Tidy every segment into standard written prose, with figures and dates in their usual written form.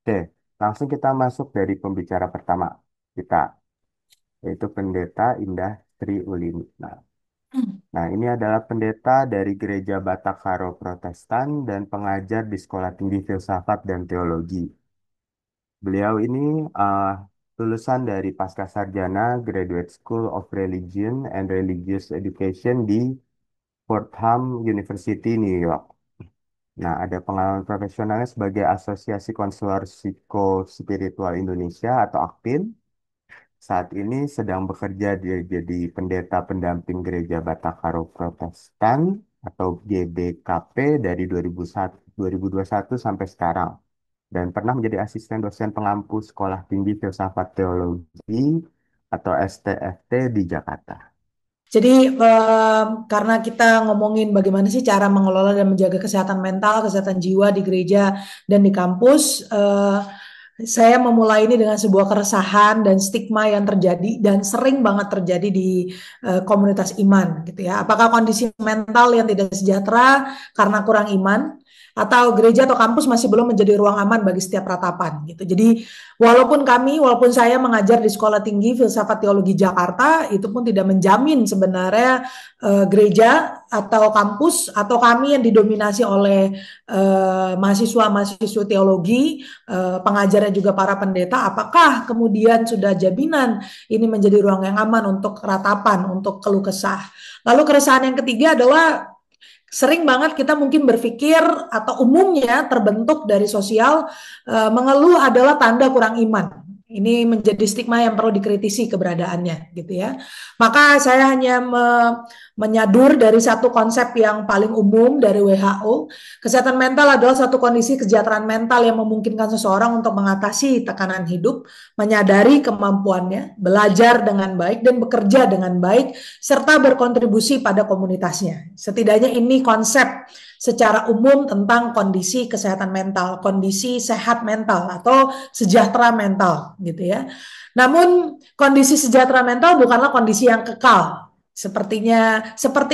Oke, langsung kita masuk dari pembicara pertama kita, yaitu Pendeta Indah Sri Ulini. Nah, ini adalah pendeta dari Gereja Batakaro Protestan dan pengajar di Sekolah Tinggi Filsafat dan Teologi. Beliau ini uh, lulusan dari Pascasarjana Graduate School of Religion and Religious Education di Fordham University, New York. Nah, ada pengalaman profesionalnya sebagai Asosiasi Konselor Psikospiritual Indonesia atau AKPIN. Saat ini sedang bekerja jadi pendeta pendamping Gereja Batakaro Protestan atau GBKP dari 2001, 2021 sampai sekarang. Dan pernah menjadi asisten dosen pengampu Sekolah Tinggi Filsafat Teologi atau STFT di Jakarta. Jadi karena kita ngomongin bagaimana sih cara mengelola dan menjaga kesehatan mental, kesehatan jiwa di gereja dan di kampus, saya memulai ini dengan sebuah keresahan dan stigma yang terjadi dan sering banget terjadi di komunitas iman, gitu ya. Apakah kondisi mental yang tidak sejahtera karena kurang iman, atau gereja atau kampus masih belum menjadi ruang aman bagi setiap ratapan, gitu. Jadi walaupun saya mengajar di Sekolah Tinggi Filsafat Teologi Jakarta, itu pun tidak menjamin sebenarnya gereja atau kampus atau kami yang didominasi oleh mahasiswa-mahasiswa teologi, pengajarnya juga para pendeta, apakah kemudian sudah jaminan ini menjadi ruang yang aman untuk ratapan, untuk keluh kesah. Lalu keresahan yang ketiga adalah sering banget kita mungkin berpikir atau umumnya terbentuk dari sosial, mengeluh adalah tanda kurang iman. Ini menjadi stigma yang perlu dikritisi keberadaannya, gitu ya. Maka saya hanya menyadur dari satu konsep yang paling umum dari WHO. Kesehatan mental adalah satu kondisi kesejahteraan mental yang memungkinkan seseorang untuk mengatasi tekanan hidup, menyadari kemampuannya, belajar dengan baik dan bekerja dengan baik, serta berkontribusi pada komunitasnya. Setidaknya ini konsep secara umum tentang kondisi kesehatan mental, kondisi sehat mental atau sejahtera mental, gitu ya. Namun kondisi sejahtera mental bukanlah kondisi yang kekal. Seperti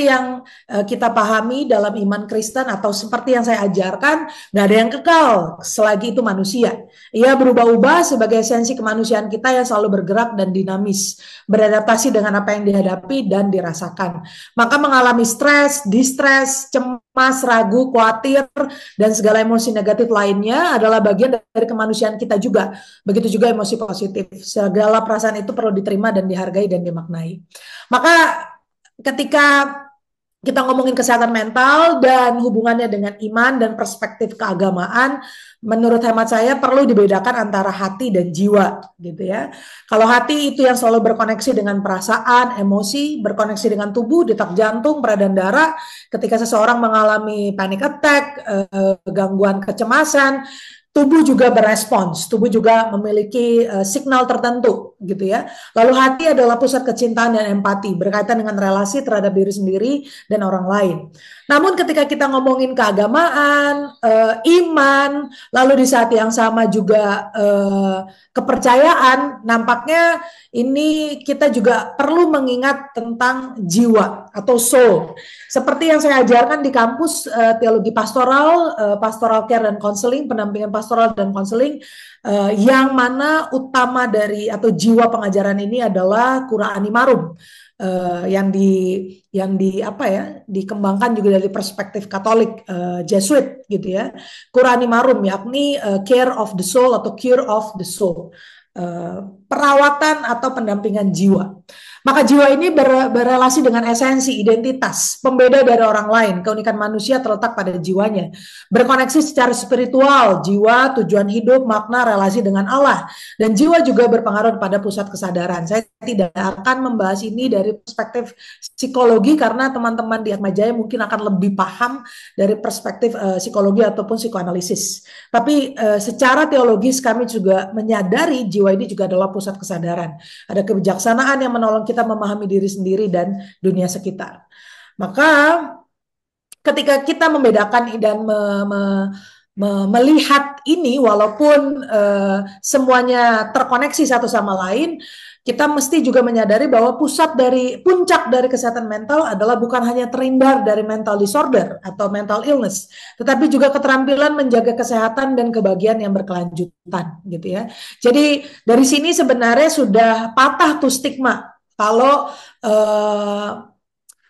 yang kita pahami dalam iman Kristen atau seperti yang saya ajarkan, nggak ada yang kekal selagi itu manusia. Ia berubah-ubah sebagai esensi kemanusiaan kita yang selalu bergerak dan dinamis, beradaptasi dengan apa yang dihadapi dan dirasakan. Maka mengalami stres, distres, cemas, ragu, khawatir, dan segala emosi negatif lainnya adalah bagian dari kemanusiaan kita juga. Begitu juga emosi positif. Segala perasaan itu perlu diterima dan dihargai dan dimaknai. Maka ketika kita ngomongin kesehatan mental dan hubungannya dengan iman dan perspektif keagamaan, menurut hemat saya perlu dibedakan antara hati dan jiwa, gitu ya. Kalau hati itu yang selalu berkoneksi dengan perasaan, emosi, berkoneksi dengan tubuh, detak jantung, peredaran darah. Ketika seseorang mengalami panic attack, gangguan kecemasan, tubuh juga berespons, tubuh juga memiliki signal tertentu, gitu ya. Lalu hati adalah pusat kecintaan dan empati, berkaitan dengan relasi terhadap diri sendiri dan orang lain. Namun ketika kita ngomongin keagamaan, iman, lalu di saat yang sama juga kepercayaan, nampaknya ini kita juga perlu mengingat tentang jiwa atau soul. Seperti yang saya ajarkan di kampus teologi pastoral, pastoral care dan konseling, pendampingan pastoral dan konseling, yang mana utama dari atau jiwa pengajaran ini adalah cura animarum, yang di apa ya, dikembangkan juga dari perspektif Katolik, Jesuit, gitu ya. Cura animarum yakni care of the soul atau cure of the soul, perawatan atau pendampingan jiwa. Maka jiwa ini berrelasi dengan esensi, identitas, pembeda dari orang lain. Keunikan manusia terletak pada jiwanya. Berkoneksi secara spiritual, jiwa, tujuan hidup, makna, relasi dengan Allah. Dan jiwa juga berpengaruh pada pusat kesadaran. Saya tidak akan membahas ini dari perspektif psikologi karena teman-teman di Atma Jaya mungkin akan lebih paham dari perspektif psikologi ataupun psikoanalisis. Tapi secara teologis kami juga menyadari jiwa ini juga adalah pusat kesadaran. Ada kebijaksanaan yang menolong kita memahami diri sendiri dan dunia sekitar. Maka ketika kita membedakan dan melihat ini, walaupun semuanya terkoneksi satu sama lain, kita mesti juga menyadari bahwa puncak dari kesehatan mental adalah bukan hanya terhindar dari mental disorder atau mental illness, tetapi juga keterampilan menjaga kesehatan dan kebahagiaan yang berkelanjutan, gitu ya. Jadi dari sini sebenarnya sudah patah tuh stigma kalau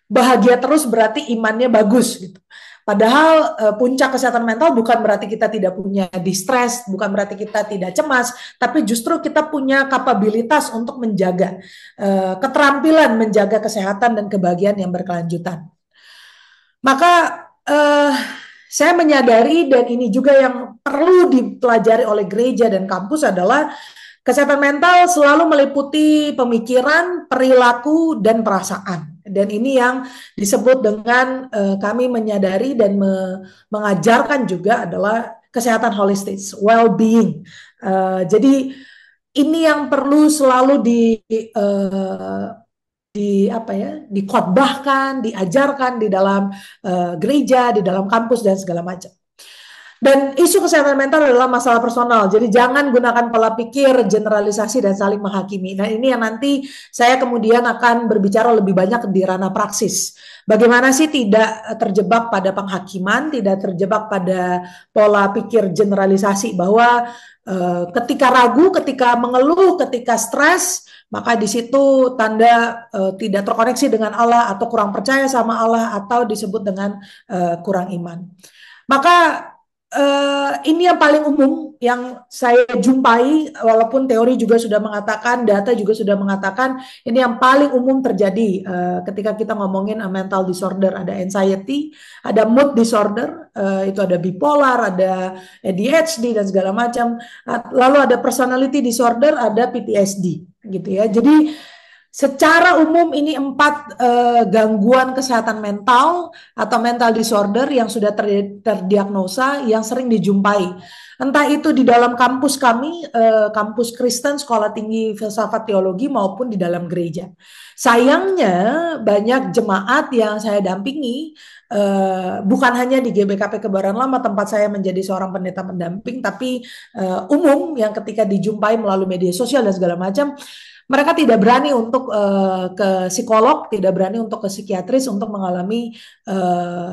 bahagia terus berarti imannya bagus gitu. Padahal puncak kesehatan mental bukan berarti kita tidak punya distress, bukan berarti kita tidak cemas, tapi justru kita punya kapabilitas untuk menjaga keterampilan menjaga kesehatan dan kebahagiaan yang berkelanjutan. Maka eh, saya menyadari dan ini juga yang perlu dipelajari oleh gereja dan kampus adalah kesehatan mental selalu meliputi pemikiran, perilaku, dan perasaan. Dan ini yang disebut dengan kami menyadari dan mengajarkan juga adalah kesehatan holistis, well-being. Jadi ini yang perlu selalu dikhotbahkan, diajarkan di dalam gereja, di dalam kampus dan segala macam. Dan isu kesehatan mental adalah masalah personal. Jadi jangan gunakan pola pikir, generalisasi, dan saling menghakimi. Nah ini yang nanti saya kemudian akan berbicara lebih banyak di ranah praksis. Bagaimana sih tidak terjebak pada penghakiman, tidak terjebak pada pola pikir generalisasi bahwa ketika ragu, ketika mengeluh, ketika stres, maka di situ tanda tidak terkoneksi dengan Allah atau kurang percaya sama Allah atau disebut dengan kurang iman. Maka ini yang paling umum yang saya jumpai, walaupun teori juga sudah mengatakan, data juga sudah mengatakan, ini yang paling umum terjadi ketika kita ngomongin mental disorder. Ada anxiety, ada mood disorder, itu ada bipolar, ada ADHD dan segala macam. Lalu ada personality disorder, ada PTSD, gitu ya. Jadi secara umum ini 4 gangguan kesehatan mental atau mental disorder yang sudah terdiagnosa yang sering dijumpai. Entah itu di dalam kampus kami, kampus Kristen, Sekolah Tinggi Filsafat Teologi maupun di dalam gereja. Sayangnya banyak jemaat yang saya dampingi, bukan hanya di GBKP Kebayoran Lama tempat saya menjadi seorang pendeta pendamping, tapi umum yang ketika dijumpai melalui media sosial dan segala macam, mereka tidak berani untuk ke psikolog, tidak berani untuk ke psikiatris untuk mengalami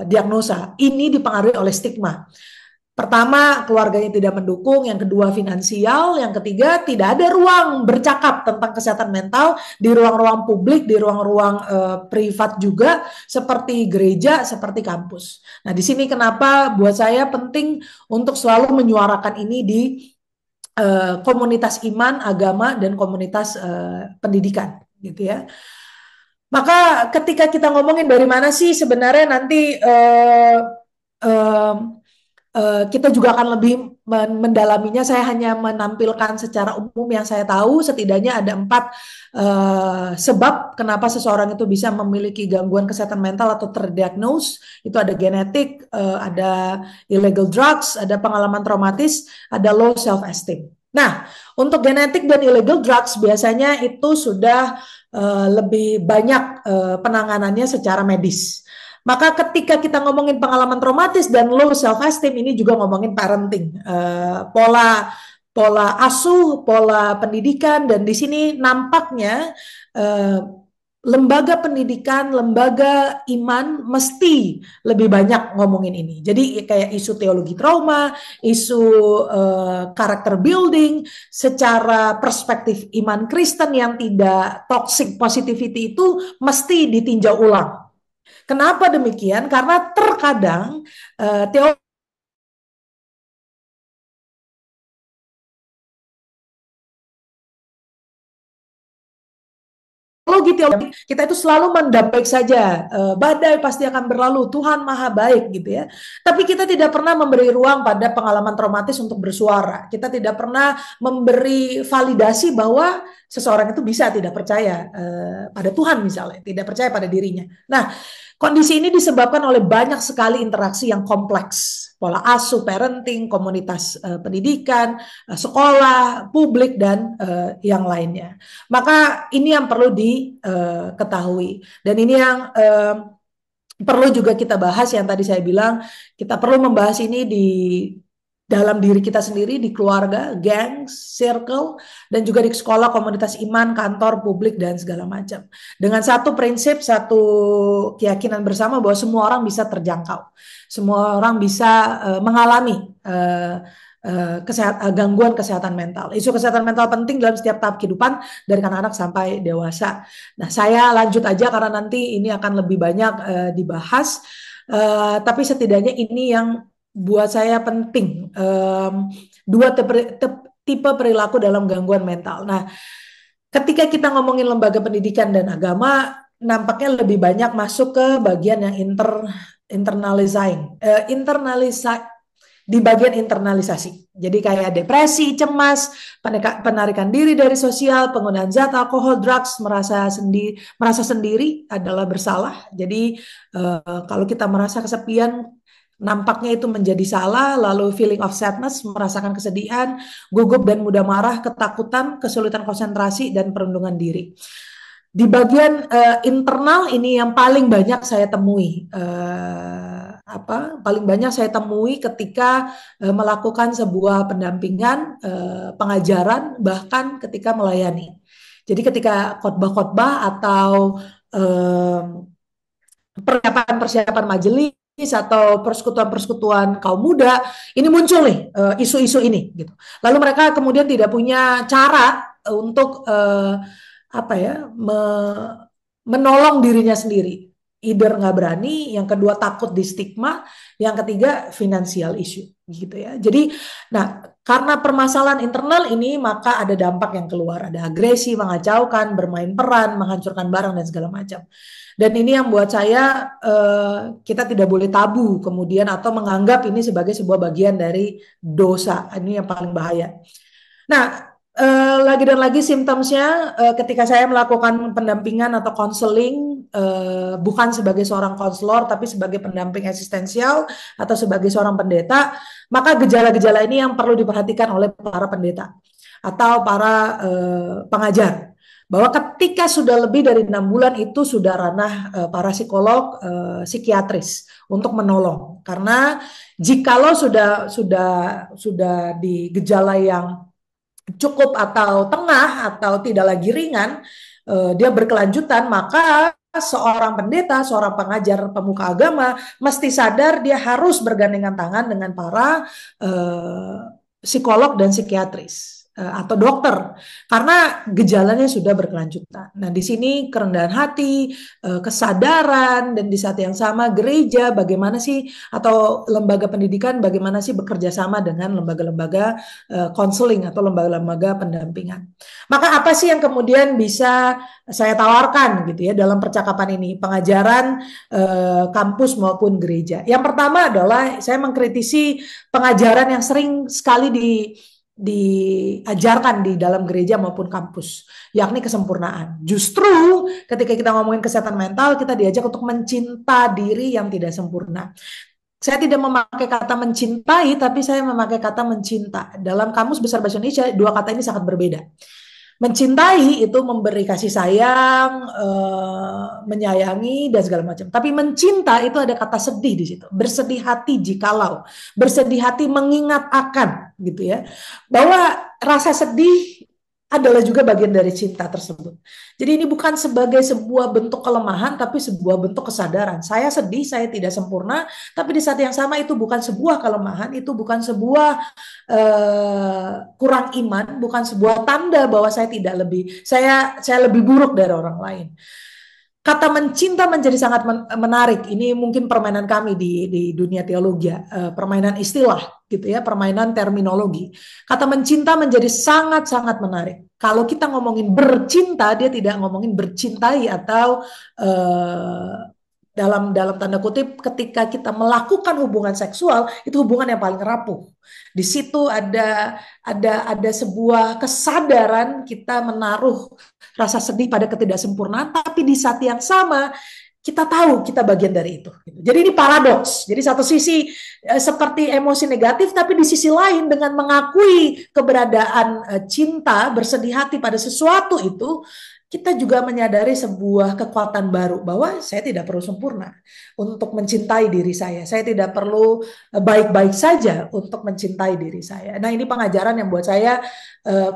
diagnosa. Ini dipengaruhi oleh stigma. Pertama, keluarganya tidak mendukung. Yang kedua, finansial. Yang ketiga, tidak ada ruang bercakap tentang kesehatan mental di ruang-ruang publik, di ruang-ruang privat juga, seperti gereja, seperti kampus. Nah, di sini kenapa buat saya penting untuk selalu menyuarakan ini di komunitas iman, agama, dan komunitas pendidikan, gitu ya. Maka ketika kita ngomongin dari mana sih sebenarnya nanti kita juga akan lebih mendalaminya. Saya hanya menampilkan secara umum yang saya tahu. Setidaknya ada 4 sebab kenapa seseorang itu bisa memiliki gangguan kesehatan mental atau terdiagnos. Itu ada genetik, ada illegal drugs, ada pengalaman traumatis, ada low self esteem. Nah, untuk genetik dan illegal drugs biasanya itu sudah lebih banyak penanganannya secara medis. Maka ketika kita ngomongin pengalaman traumatis dan low self esteem, ini juga ngomongin parenting, pola pola asuh, pola pendidikan, dan di sini nampaknya lembaga pendidikan, lembaga iman mesti lebih banyak ngomongin ini. Jadi kayak isu teologi trauma, isu karakter building, secara perspektif iman Kristen yang tidak toxic positivity itu mesti ditinjau ulang. Kenapa demikian? Karena terkadang teologi teologi kita itu selalu mendamping saja, badai pasti akan berlalu, Tuhan maha baik gitu ya. Tapi kita tidak pernah memberi ruang pada pengalaman traumatis untuk bersuara. Kita tidak pernah memberi validasi bahwa seseorang itu bisa tidak percaya pada Tuhan misalnya, tidak percaya pada dirinya. Nah, kondisi ini disebabkan oleh banyak sekali interaksi yang kompleks. Pola asuh, parenting, komunitas pendidikan, sekolah, publik, dan yang lainnya. Maka ini yang perlu diketahui. Dan ini yang perlu juga kita bahas, yang tadi saya bilang, kita perlu membahas ini di dalam diri kita sendiri, di keluarga, geng, circle, dan juga di sekolah, komunitas iman, kantor, publik, dan segala macam. Dengan satu prinsip, satu keyakinan bersama bahwa semua orang bisa terjangkau. Semua orang bisa mengalami gangguan kesehatan mental. Isu kesehatan mental penting dalam setiap tahap kehidupan dari anak-anak sampai dewasa. Nah, saya lanjut aja karena nanti ini akan lebih banyak dibahas. Tapi setidaknya ini yang buat saya penting. Dua tipe perilaku dalam gangguan mental. Nah, ketika kita ngomongin lembaga pendidikan dan agama, nampaknya lebih banyak masuk ke bagian yang di bagian internalisasi. Jadi kayak depresi, cemas, penarikan diri dari sosial, penggunaan zat, alkohol, drugs, merasa sendiri adalah bersalah. Jadi kalau kita merasa kesepian, nampaknya itu menjadi salah, lalu feeling of sadness, merasakan kesedihan, gugup dan mudah marah, ketakutan, kesulitan konsentrasi, dan perlindungan diri. Di bagian internal ini yang paling banyak saya temui. Paling banyak saya temui ketika melakukan sebuah pendampingan, pengajaran, bahkan ketika melayani. Jadi ketika khotbah-khotbah atau persiapan-persiapan majelis atau persekutuan-persekutuan kaum muda, ini muncul nih isu-isu ini gitu. Lalu mereka kemudian tidak punya cara untuk menolong dirinya sendiri. Either nggak berani, yang kedua takut di stigma, yang ketiga financial issue gitu ya. Jadi, nah karena permasalahan internal ini maka ada dampak yang keluar, ada agresi, mengacaukan, bermain peran, menghancurkan barang dan segala macam. Dan ini yang buat saya kita tidak boleh tabu kemudian atau menganggap ini sebagai sebuah bagian dari dosa. Ini yang paling bahaya. Nah, lagi dan lagi simptomnya ketika saya melakukan pendampingan atau konseling bukan sebagai seorang konselor tapi sebagai pendamping eksistensial atau sebagai seorang pendeta, maka gejala-gejala ini yang perlu diperhatikan oleh para pendeta atau para pengajar, bahwa ketika sudah lebih dari 6 bulan itu sudah ranah para psikolog, psikiatris untuk menolong, karena jikalau sudah di gejala yang cukup atau tengah atau tidak lagi ringan, dia berkelanjutan, maka seorang pendeta, seorang pengajar, pemuka agama mesti sadar dia harus bergandengan tangan dengan para psikolog dan psikiatris atau dokter, karena gejalanya sudah berkelanjutan. Nah, di sini kerendahan hati, kesadaran, dan di saat yang sama gereja bagaimana sih, atau lembaga pendidikan bagaimana sih bekerja sama dengan lembaga-lembaga konseling atau lembaga-lembaga pendampingan. Maka apa sih yang kemudian bisa saya tawarkan gitu ya dalam percakapan ini, pengajaran kampus maupun gereja. Yang pertama adalah saya mengkritisi pengajaran yang sering sekali diajarkan di dalam gereja maupun kampus, yakni kesempurnaan. Justru ketika kita ngomongin kesehatan mental, kita diajak untuk mencinta diri yang tidak sempurna. Saya tidak memakai kata mencintai, tapi saya memakai kata mencinta. Dalam Kamus Besar Bahasa Indonesia, dua kata ini sangat berbeda. Mencintai itu memberi kasih sayang, menyayangi dan segala macam. Tapi mencinta itu ada kata sedih di situ. Bersedih hati jikalau, bersedih hati mengingat akan, gitu ya. Bahwa rasa sedih adalah juga bagian dari cinta tersebut. Jadi ini bukan sebagai sebuah bentuk kelemahan, tapi sebuah bentuk kesadaran. Saya sedih, saya tidak sempurna, tapi di saat yang sama itu bukan sebuah kelemahan, itu bukan sebuah kurang iman, bukan sebuah tanda bahwa saya lebih buruk dari orang lain. Kata mencinta menjadi sangat menarik. Ini mungkin permainan kami di dunia teologi, permainan istilah gitu ya, permainan terminologi. Kata mencinta menjadi sangat-sangat menarik. Kalau kita ngomongin bercinta, dia tidak ngomongin bercintai atau dalam tanda kutip ketika kita melakukan hubungan seksual, itu hubungan yang paling rapuh. Di situ ada sebuah kesadaran kita menaruh rasa sedih pada ketidaksempurnaan, tapi di saat yang sama kita tahu kita bagian dari itu. Jadi ini paradoks. Jadi satu sisi seperti emosi negatif, tapi di sisi lain dengan mengakui keberadaan cinta, bersedih hati pada sesuatu itu, kita juga menyadari sebuah kekuatan baru bahwa saya tidak perlu sempurna untuk mencintai diri saya. Saya tidak perlu baik-baik saja untuk mencintai diri saya. Nah, ini pengajaran yang buat saya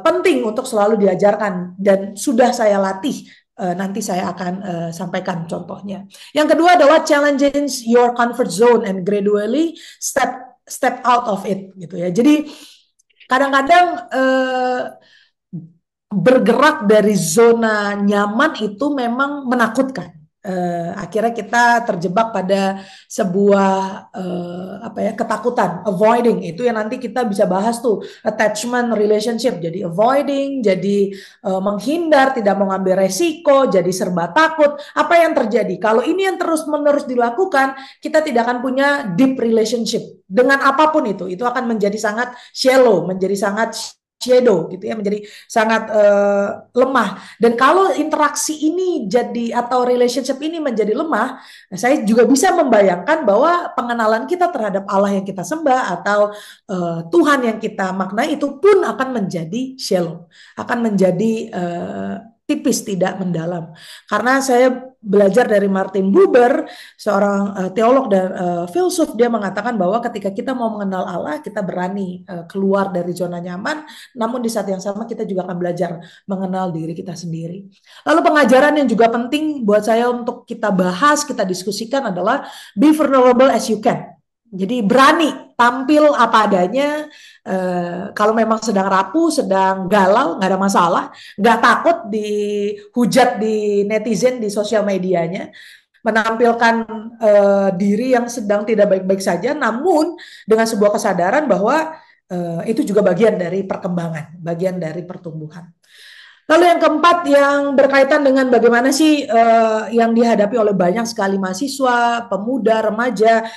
penting untuk selalu diajarkan dan sudah saya latih. Nanti saya akan sampaikan contohnya. Yang kedua adalah challenging your comfort zone and gradually step step out of it gitu ya. Jadi kadang-kadang bergerak dari zona nyaman itu memang menakutkan. Akhirnya kita terjebak pada sebuah apa ya, ketakutan, avoiding itu yang nanti kita bisa bahas tuh, attachment relationship, jadi avoiding, jadi menghindar, tidak mau ngambil resiko, jadi serba takut. Apa yang terjadi kalau ini yang terus-menerus dilakukan? Kita tidak akan punya deep relationship dengan apapun itu akan menjadi sangat shallow, menjadi sangat shadow gitu ya, menjadi sangat lemah. Dan kalau interaksi ini jadi atau relationship ini menjadi lemah, saya juga bisa membayangkan bahwa pengenalan kita terhadap Allah yang kita sembah atau Tuhan yang kita maknai itu pun akan menjadi shallow, akan menjadi tipis, tidak mendalam. Karena saya belajar dari Martin Buber, seorang teolog dan filsuf, dia mengatakan bahwa ketika kita mau mengenal Allah, kita berani keluar dari zona nyaman, namun di saat yang sama kita juga akan belajar mengenal diri kita sendiri. Lalu pengajaran yang juga penting buat saya untuk kita bahas, kita diskusikan adalah be vulnerable as you can. Jadi berani tampil apa adanya. Kalau memang sedang rapuh, sedang galau, nggak ada masalah. Nggak takut dihujat di netizen, di sosial medianya. Menampilkan diri yang sedang tidak baik-baik saja, namun dengan sebuah kesadaran bahwa itu juga bagian dari perkembangan, bagian dari pertumbuhan. Lalu yang keempat yang berkaitan dengan bagaimana sih yang dihadapi oleh banyak sekali mahasiswa, pemuda, remaja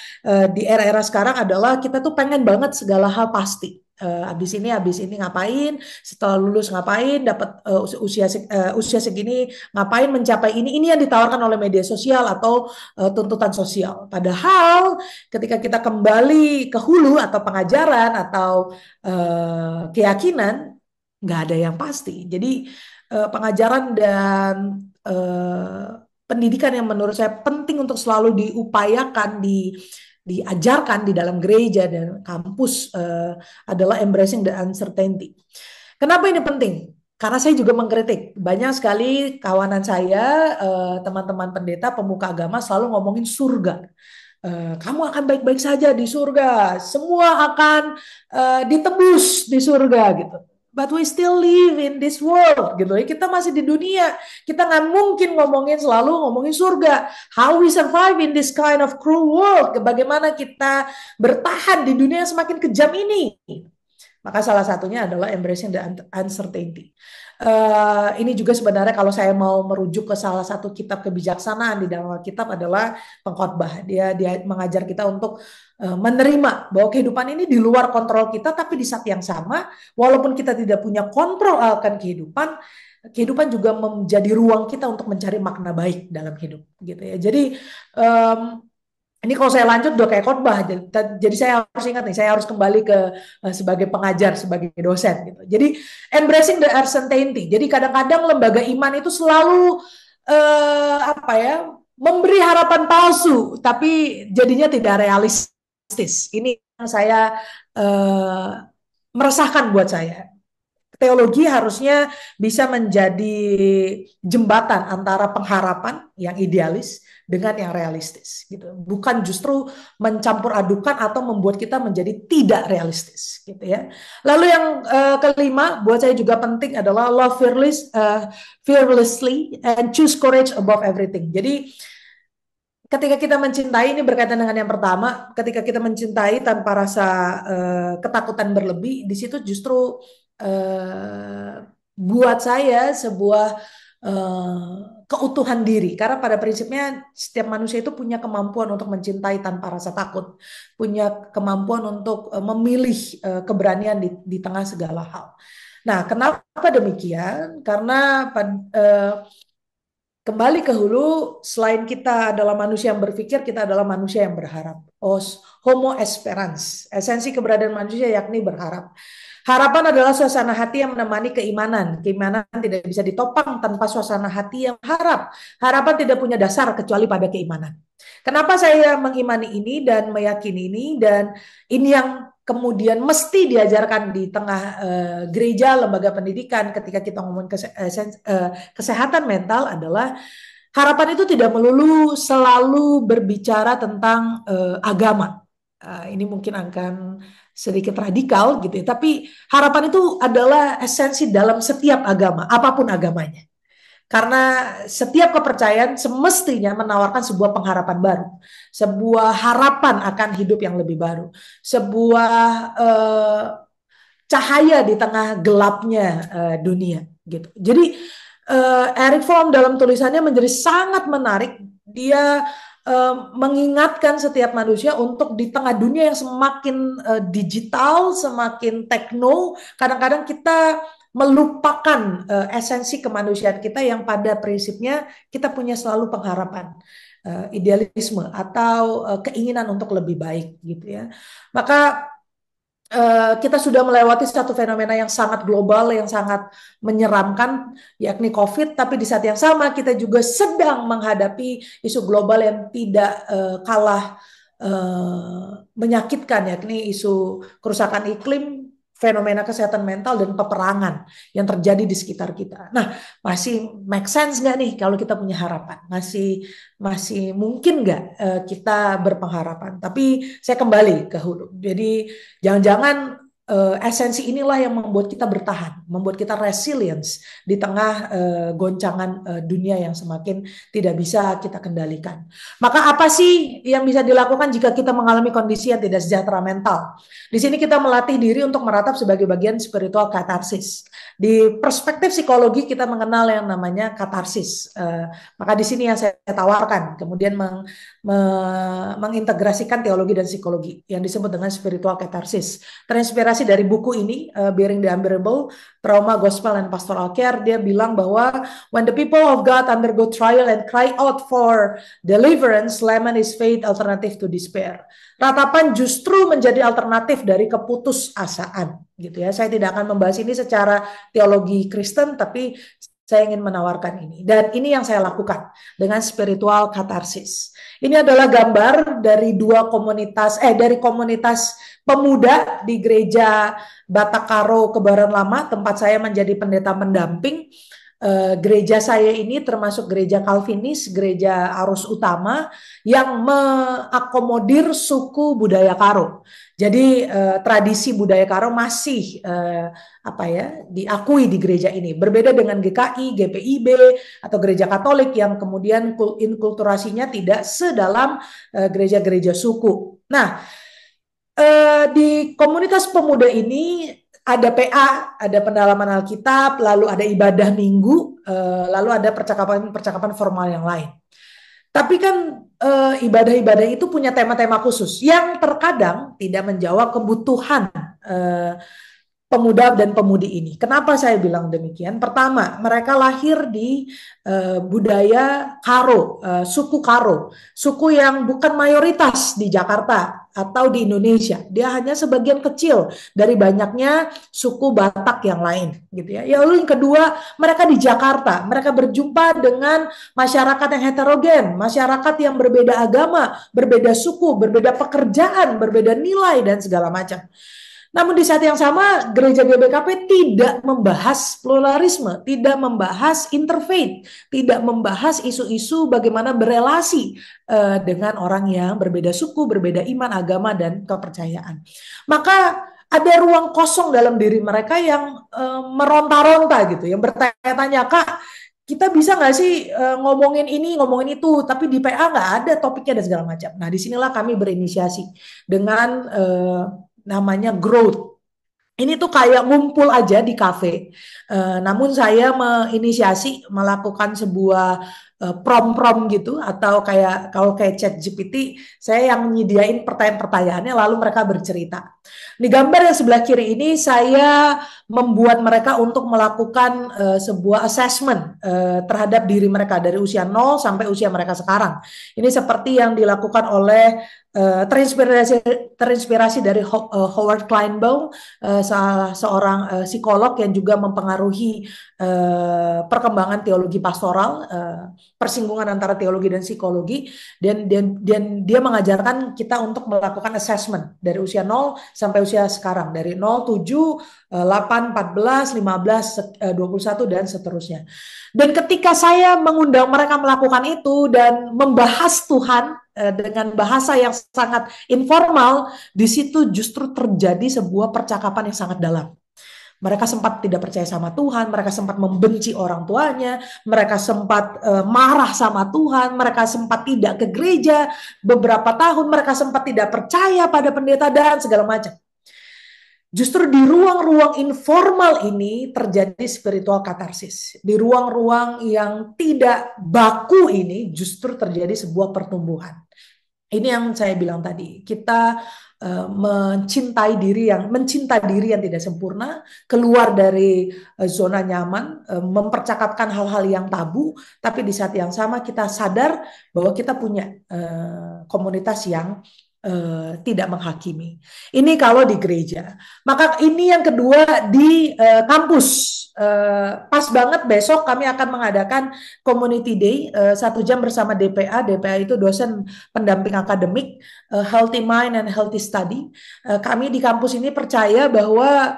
di era-era sekarang adalah kita tuh pengen banget segala hal pasti. Habis ini ngapain, setelah lulus ngapain, dapat usia segini ngapain, mencapai ini yang ditawarkan oleh media sosial atau tuntutan sosial. Padahal ketika kita kembali ke hulu atau pengajaran atau keyakinan, nggak ada yang pasti. Jadi pengajaran dan eh, pendidikan yang menurut saya penting untuk selalu diupayakan, diajarkan di dalam gereja dan kampus adalah embracing the uncertainty. Kenapa ini penting? Karena saya juga mengkritik. Banyak sekali kawanan saya, teman-teman pendeta, pemuka agama selalu ngomongin surga. Kamu akan baik-baik saja di surga. Semua akan ditebus di surga gitu. But we still live in this world gitu ya. Kita masih di dunia. Kita nggak mungkin selalu ngomongin surga. How we survive in this kind of cruel world. Bagaimana kita bertahan di dunia yang semakin kejam ini. Maka salah satunya adalah embracing the uncertainty. Ini juga sebenarnya kalau saya mau merujuk ke salah satu kitab kebijaksanaan di dalam kitab adalah Pengkhotbah. Dia mengajar kita untuk menerima bahwa kehidupan ini di luar kontrol kita, tapi di saat yang sama, walaupun kita tidak punya kontrol akan kehidupan, kehidupan juga menjadi ruang kita untuk mencari makna baik dalam hidup, gitu ya. Jadi ini kalau saya lanjut udah kayak khotbah, jadi saya harus ingat nih, saya harus kembali ke sebagai pengajar, sebagai dosen gitu. Jadi embracing the uncertainty. Jadi kadang-kadang lembaga iman itu selalu apa ya, memberi harapan palsu, tapi jadinya tidak realistis. Ini yang saya meresahkan buat saya. Teologi harusnya bisa menjadi jembatan antara pengharapan yang idealis dengan yang realistis gitu. Bukan justru mencampur adukan atau membuat kita menjadi tidak realistis gitu ya. Lalu yang kelima buat saya juga penting adalah love fearlessly and choose courage above everything. Jadi ketika kita mencintai, ini berkaitan dengan yang pertama, ketika kita mencintai tanpa rasa ketakutan berlebih, di situ justru buat saya sebuah keutuhan diri, karena pada prinsipnya setiap manusia itu punya kemampuan untuk mencintai tanpa rasa takut, punya kemampuan untuk memilih keberanian di tengah segala hal. Nah, kenapa demikian? Karena kembali ke hulu, selain kita adalah manusia yang berpikir, kita adalah manusia yang berharap. Homo esperans, esensi keberadaan manusia yakni berharap. Harapan adalah suasana hati yang menemani keimanan. Keimanan tidak bisa ditopang tanpa suasana hati yang harap. Harapan tidak punya dasar kecuali pada keimanan. Kenapa saya mengimani ini dan meyakini ini, dan ini yang kemudian mesti diajarkan di tengah gereja, lembaga pendidikan ketika kita ngomong kesehatan mental adalah harapan itu tidak melulu selalu berbicara tentang agama. Ini mungkin akan sedikit radikal gitu ya, tapi harapan itu adalah esensi dalam setiap agama, apapun agamanya. Karena setiap kepercayaan semestinya menawarkan sebuah pengharapan baru, sebuah harapan akan hidup yang lebih baru, sebuah cahaya di tengah gelapnya dunia gitu. Jadi Eric Fromm dalam tulisannya menjadi sangat menarik. Dia mengingatkan setiap manusia untuk di tengah dunia yang semakin digital, semakin tekno, kadang-kadang kita melupakan esensi kemanusiaan kita yang pada prinsipnya kita punya selalu pengharapan, idealisme atau keinginan untuk lebih baik gitu ya. Maka kita sudah melewati satu fenomena yang sangat global, yang sangat menyeramkan, yakni COVID. Tapi di saat yang sama kita juga sedang menghadapi isu global yang tidak kalah menyakitkan, yakni isu kerusakan iklim, fenomena kesehatan mental, dan peperangan yang terjadi di sekitar kita. Nah, masih make sense nggak nih kalau kita punya harapan? Masih masih mungkin nggak kita berpengharapan? Tapi saya kembali ke hulu. Jadi jangan-jangan esensi inilah yang membuat kita bertahan, membuat kita resilience di tengah goncangan dunia yang semakin tidak bisa kita kendalikan. Maka apa sih yang bisa dilakukan jika kita mengalami kondisi yang tidak sejahtera mental? Di sini kita melatih diri untuk meratap sebagai bagian spiritual katarsis. Di perspektif psikologi kita mengenal yang namanya katarsis. Maka di sini yang saya tawarkan, kemudian mengintegrasikan teologi dan psikologi yang disebut dengan spiritual katarsis. Terinspirasi dari buku ini, Bearing the Unbearable, Trauma, Gospel, and Pastoral Care, dia bilang bahwa when the people of God undergo trial and cry out for deliverance, lament is faith alternative to despair. Ratapan justru menjadi alternatif dari keputusasaan, gitu ya. Saya tidak akan membahas ini secara teologi Kristen, tapi saya ingin menawarkan ini. Dan ini yang saya lakukan dengan spiritual katarsis. Ini adalah gambar dari dari komunitas pemuda di gereja Batak Karo Kebayoran Lama, tempat saya menjadi pendeta pendamping. Gereja saya ini termasuk gereja Calvinis, gereja arus utama yang mengakomodir suku budaya Karo. Jadi tradisi budaya Karo masih diakui di gereja ini. Berbeda dengan GKI, GPIB atau gereja Katolik yang kemudian inkulturasinya tidak sedalam gereja-gereja suku. Nah, di komunitas pemuda ini ada PA, ada pendalaman Alkitab, lalu ada ibadah minggu, lalu ada percakapan-percakapan formal yang lain. Tapi kan ibadah-ibadah itu punya tema-tema khusus yang terkadang tidak menjawab kebutuhan pemuda dan pemudi ini. Kenapa saya bilang demikian? Pertama, mereka lahir di budaya Karo, suku Karo, suku yang bukan mayoritas di Jakarta atau di Indonesia. Dia hanya sebagian kecil dari banyaknya suku Batak yang lain, gitu ya. Lalu yang kedua, mereka di Jakarta, mereka berjumpa dengan masyarakat yang heterogen, masyarakat yang berbeda agama, berbeda suku, berbeda pekerjaan, berbeda nilai dan segala macam. Namun di saat yang sama, gereja GBKP tidak membahas pluralisme, tidak membahas interfaith, tidak membahas isu-isu bagaimana berelasi dengan orang yang berbeda suku, berbeda iman, agama, dan kepercayaan. Maka ada ruang kosong dalam diri mereka yang meronta-ronta gitu, yang bertanya-tanya, Kak, kita bisa nggak sih ngomongin ini, ngomongin itu, tapi di PA nggak ada topiknya dan segala macam. Nah, disinilah kami berinisiasi dengan namanya growth. Ini tuh kayak ngumpul aja di kafe. Namun saya menginisiasi melakukan sebuah prom-prom gitu, atau kayak kalau kayak chat GPT, saya yang menyediain pertanyaan-pertanyaannya lalu mereka bercerita. Di gambar yang sebelah kiri ini saya membuat mereka untuk melakukan sebuah assessment terhadap diri mereka dari usia 0 sampai usia mereka sekarang. Ini seperti yang dilakukan oleh terinspirasi terinspirasi dari Howard Kleinbaum, salah seorang psikolog yang juga mempengaruhi perkembangan teologi pastoral, persinggungan antara teologi dan psikologi, dan dia mengajarkan kita untuk melakukan assessment dari usia 0 sampai usia sekarang, dari 0, 7, 8, 14, 15, 21 dan seterusnya. Dan ketika saya mengundang mereka melakukan itu dan membahas Tuhan dengan bahasa yang sangat informal, di situ justru terjadi sebuah percakapan yang sangat dalam. Mereka sempat tidak percaya sama Tuhan, mereka sempat membenci orang tuanya, mereka sempat marah sama Tuhan, mereka sempat tidak ke gereja beberapa tahun, mereka sempat tidak percaya pada pendeta dan segala macam. Justru di ruang-ruang informal ini terjadi spiritual katarsis. Di ruang-ruang yang tidak baku ini justru terjadi sebuah pertumbuhan. Ini yang saya bilang tadi, kita mencintai diri yang tidak sempurna, keluar dari zona nyaman, mempercakapkan hal-hal yang tabu, tapi di saat yang sama kita sadar bahwa kita punya komunitas yang tidak menghakimi. Ini kalau di gereja. Maka ini yang kedua di kampus. Pas banget besok kami akan mengadakan Community Day 1 jam bersama DPA. DPA itu dosen pendamping akademik, Healthy Mind and Healthy Study. Kami di kampus ini percaya bahwa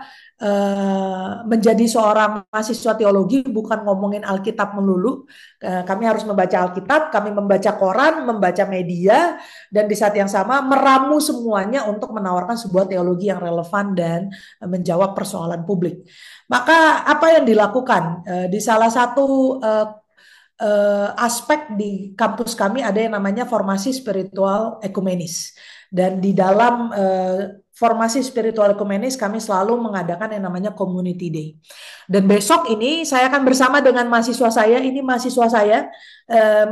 menjadi seorang mahasiswa teologi bukan ngomongin Alkitab melulu. Kami harus membaca Alkitab, kami membaca koran, membaca media, dan di saat yang sama meramu semuanya untuk menawarkan sebuah teologi yang relevan dan menjawab persoalan publik. Maka apa yang dilakukan di salah satu aspek di kampus kami ada yang namanya formasi spiritual ekumenis. Dan di dalam formasi spiritual ekumenis kami selalu mengadakan yang namanya Community Day. Dan besok ini saya akan bersama dengan mahasiswa saya, ini mahasiswa saya,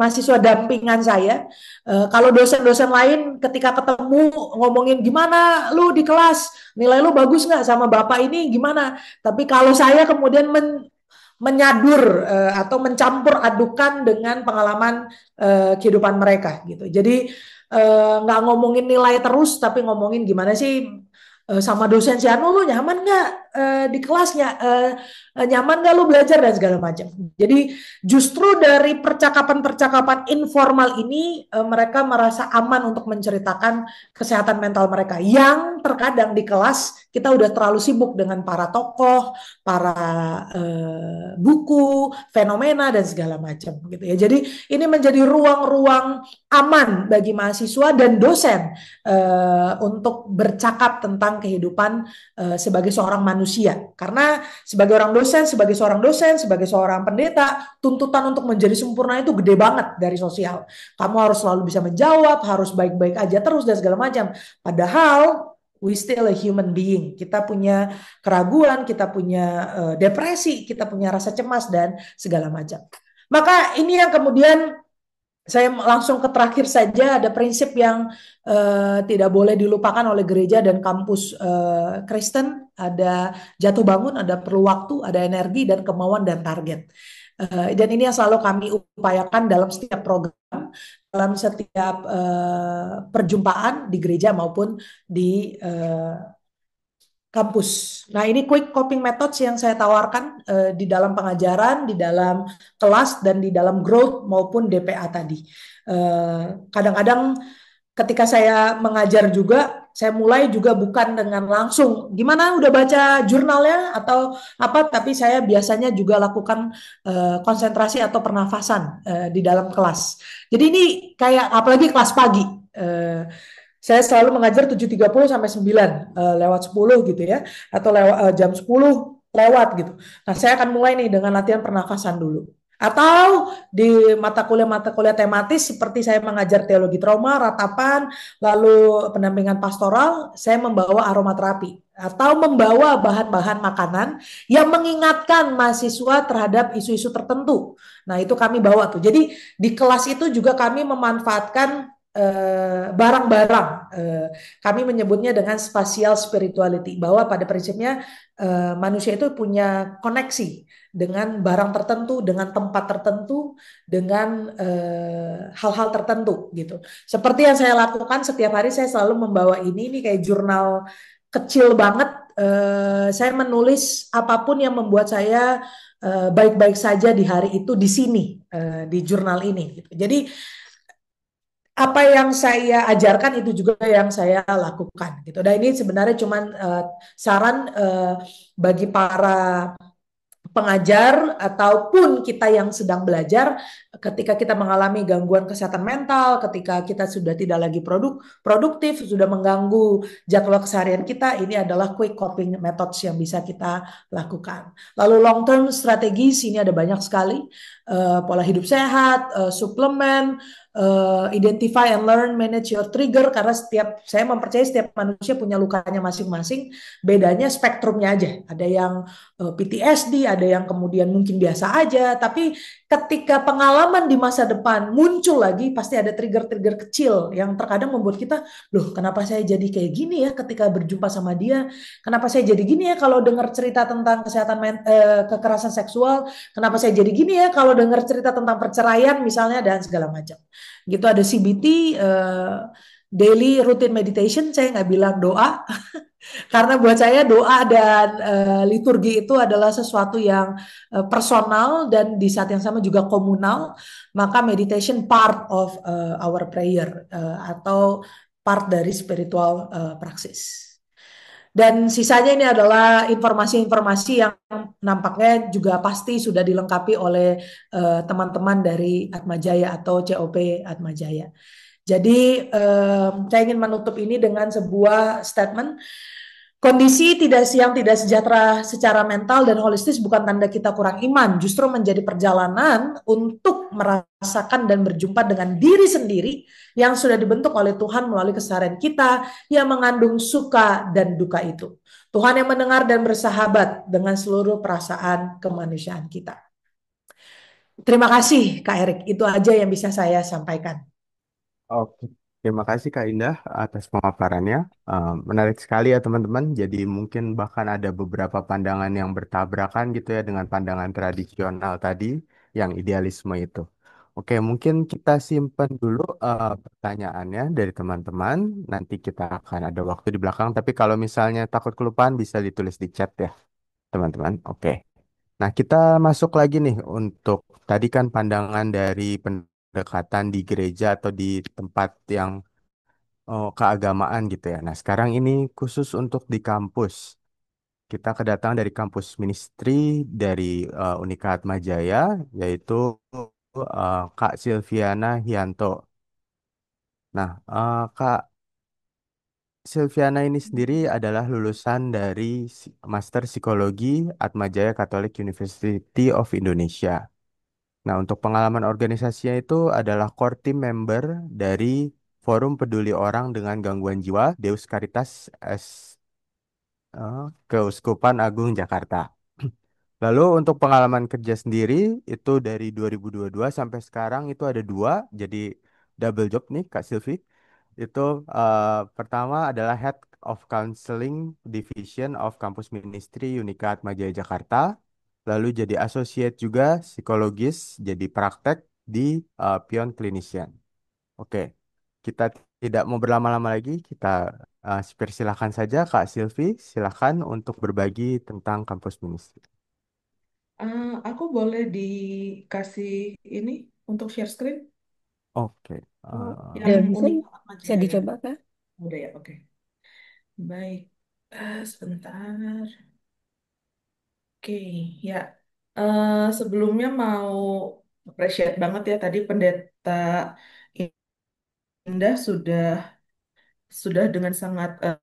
mahasiswa dampingan saya. Kalau dosen-dosen lain ketika ketemu ngomongin gimana lu di kelas, nilai lu bagus nggak sama bapak ini gimana. Tapi kalau saya kemudian menyadur atau mencampur adukan dengan pengalaman kehidupan mereka gitu. Jadi nggak ngomongin nilai terus, tapi ngomongin gimana sih sama dosen si Anu, lu nyaman nggak di kelasnya, nyaman nggak lu belajar dan segala macam. Jadi justru dari percakapan-percakapan informal ini mereka merasa aman untuk menceritakan kesehatan mental mereka yang terkadang di kelas kita udah terlalu sibuk dengan para tokoh, para buku, fenomena dan segala macam gitu ya. Jadi ini menjadi ruang-ruang aman bagi mahasiswa dan dosen untuk bercakap tentang kehidupan sebagai seorang manusia. Karena sebagai seorang dosen, sebagai seorang pendeta, tuntutan untuk menjadi sempurna itu gede banget dari sosial. Kamu harus selalu bisa menjawab, harus baik-baik aja terus dan segala macam. Padahal we still a human being. Kita punya keraguan, kita punya depresi, kita punya rasa cemas dan segala macam. Maka ini yang kemudian saya langsung ke terakhir saja, ada prinsip yang tidak boleh dilupakan oleh gereja dan kampus Kristen. Ada jatuh bangun, ada perlu waktu, ada energi dan kemauan dan target. Dan ini yang selalu kami upayakan dalam setiap program, dalam setiap perjumpaan di gereja maupun di kampus. Nah, ini quick coping methods yang saya tawarkan di dalam pengajaran, di dalam kelas, dan di dalam growth maupun DPA tadi. Kadang-kadang ketika saya mengajar juga, saya mulai juga bukan dengan langsung, gimana udah baca jurnalnya atau apa, tapi saya biasanya juga lakukan konsentrasi atau pernafasan di dalam kelas. Jadi ini kayak apalagi kelas pagi. Saya selalu mengajar 7.30 sampai 9 lewat 10 gitu ya, atau lewat jam 10 lewat gitu. Nah, saya akan mulai nih dengan latihan pernafasan dulu. Atau di mata kuliah tematis seperti saya mengajar teologi trauma, ratapan, lalu pendampingan pastoral, saya membawa aromaterapi atau membawa bahan-bahan makanan yang mengingatkan mahasiswa terhadap isu-isu tertentu. Nah, itu kami bawa tuh. Jadi di kelas itu juga kami memanfaatkan barang-barang. Kami menyebutnya dengan spatial spirituality, bahwa pada prinsipnya manusia itu punya koneksi dengan barang tertentu, dengan tempat tertentu, dengan hal-hal tertentu gitu. Seperti yang saya lakukan setiap hari, saya selalu membawa ini kayak jurnal kecil banget. Saya menulis apapun yang membuat saya baik-baik saja di hari itu di sini, di jurnal ini. Gitu. Jadi apa yang saya ajarkan itu juga yang saya lakukan gitu. Dan ini sebenarnya cuman saran bagi para pengajar ataupun kita yang sedang belajar ketika kita mengalami gangguan kesehatan mental, ketika kita sudah tidak lagi produktif, sudah mengganggu jadwal keseharian kita, ini adalah quick coping methods yang bisa kita lakukan. Lalu long term strategis ini ada banyak sekali, pola hidup sehat, suplemen, identify and learn, manage your trigger, karena saya mempercayai setiap manusia punya lukanya masing-masing, bedanya spektrumnya aja. Ada yang PTSD, ada yang kemudian mungkin biasa aja, tapi ketika pengalaman di masa depan muncul lagi, pasti ada trigger-trigger kecil yang terkadang membuat kita, loh kenapa saya jadi kayak gini ya ketika berjumpa sama dia, kenapa saya jadi gini ya kalau dengar cerita tentang kekerasan seksual, kenapa saya jadi gini ya kalau dengar cerita tentang perceraian misalnya, dan segala macam. Gitu ada CBT, daily routine meditation, saya nggak bilang doa, karena buat saya doa dan liturgi itu adalah sesuatu yang personal dan di saat yang sama juga komunal. Maka meditation part of our prayer, atau part dari spiritual praksis. Dan sisanya ini adalah informasi-informasi yang nampaknya juga pasti sudah dilengkapi oleh teman-teman dari Atmajaya atau COP Atmajaya. Jadi saya ingin menutup ini dengan sebuah statement. Kondisi yang tidak sejahtera secara mental dan holistis bukan tanda kita kurang iman, justru menjadi perjalanan untuk merasakan dan berjumpa dengan diri sendiri yang sudah dibentuk oleh Tuhan melalui keseharian kita yang mengandung suka dan duka itu. Tuhan yang mendengar dan bersahabat dengan seluruh perasaan kemanusiaan kita. Terima kasih Kak Erik, itu aja yang bisa saya sampaikan. Oke, terima kasih Kak Indah atas pemaparannya. Menarik sekali ya teman-teman. Jadi mungkin bahkan ada beberapa pandangan yang bertabrakan gitu ya dengan pandangan tradisional tadi, yang idealisme itu. Oke, mungkin kita simpan dulu pertanyaannya dari teman-teman. Nanti kita akan ada waktu di belakang. Tapi kalau misalnya takut kelupaan bisa ditulis di chat ya, teman-teman. Oke. Nah, kita masuk lagi nih untuk tadi kan pandangan dari pendekatan di gereja atau di tempat yang keagamaan gitu ya. Nah, sekarang ini khusus untuk di kampus. Kita kedatangan dari kampus ministry dari Unika Atmajaya, yaitu Kak Silviana Hianto. Nah, Kak Silviana ini sendiri adalah lulusan dari Master Psikologi Atmajaya Catholic University of Indonesia. Nah, untuk pengalaman organisasinya itu adalah core team member dari Forum Peduli Orang dengan Gangguan Jiwa Deus Caritas Keuskupan Agung Jakarta. Lalu untuk pengalaman kerja sendiri itu dari 2022 sampai sekarang itu ada dua, jadi double job nih Kak Silvi. Itu pertama adalah Head of Counseling Division of Campus Ministry Unika Atmajaya Jakarta. Lalu jadi associate juga psikologis, jadi praktek di Pion Clinician. Oke, kita tidak mau berlama-lama lagi, kita persilahkan saja Kak Silvi, silakan untuk berbagi tentang kampus ministry. Aku boleh dikasih ini untuk share screen? Oke, Oh, Ya, yang bisa, unik aja bisa ya. dicoba, Kak. Udah ya, oke. Baik. Sebentar. Oke, ya. Sebelumnya mau appreciate banget ya tadi Pendeta Indah sudah dengan sangat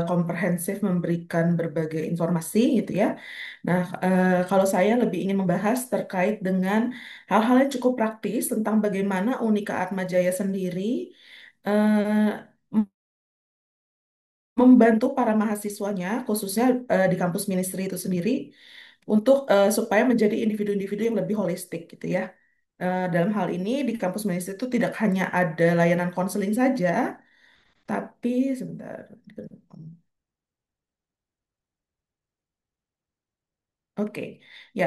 komprehensif memberikan berbagai informasi gitu ya. Nah, kalau saya lebih ingin membahas terkait dengan hal-hal yang cukup praktis tentang bagaimana Unika Atmajaya sendiri membantu para mahasiswanya, khususnya di kampus ministry itu sendiri, untuk supaya menjadi individu-individu yang lebih holistik gitu ya. Dalam hal ini di kampus ministry itu tidak hanya ada layanan konseling saja, tapi sebentar. Oke, ya.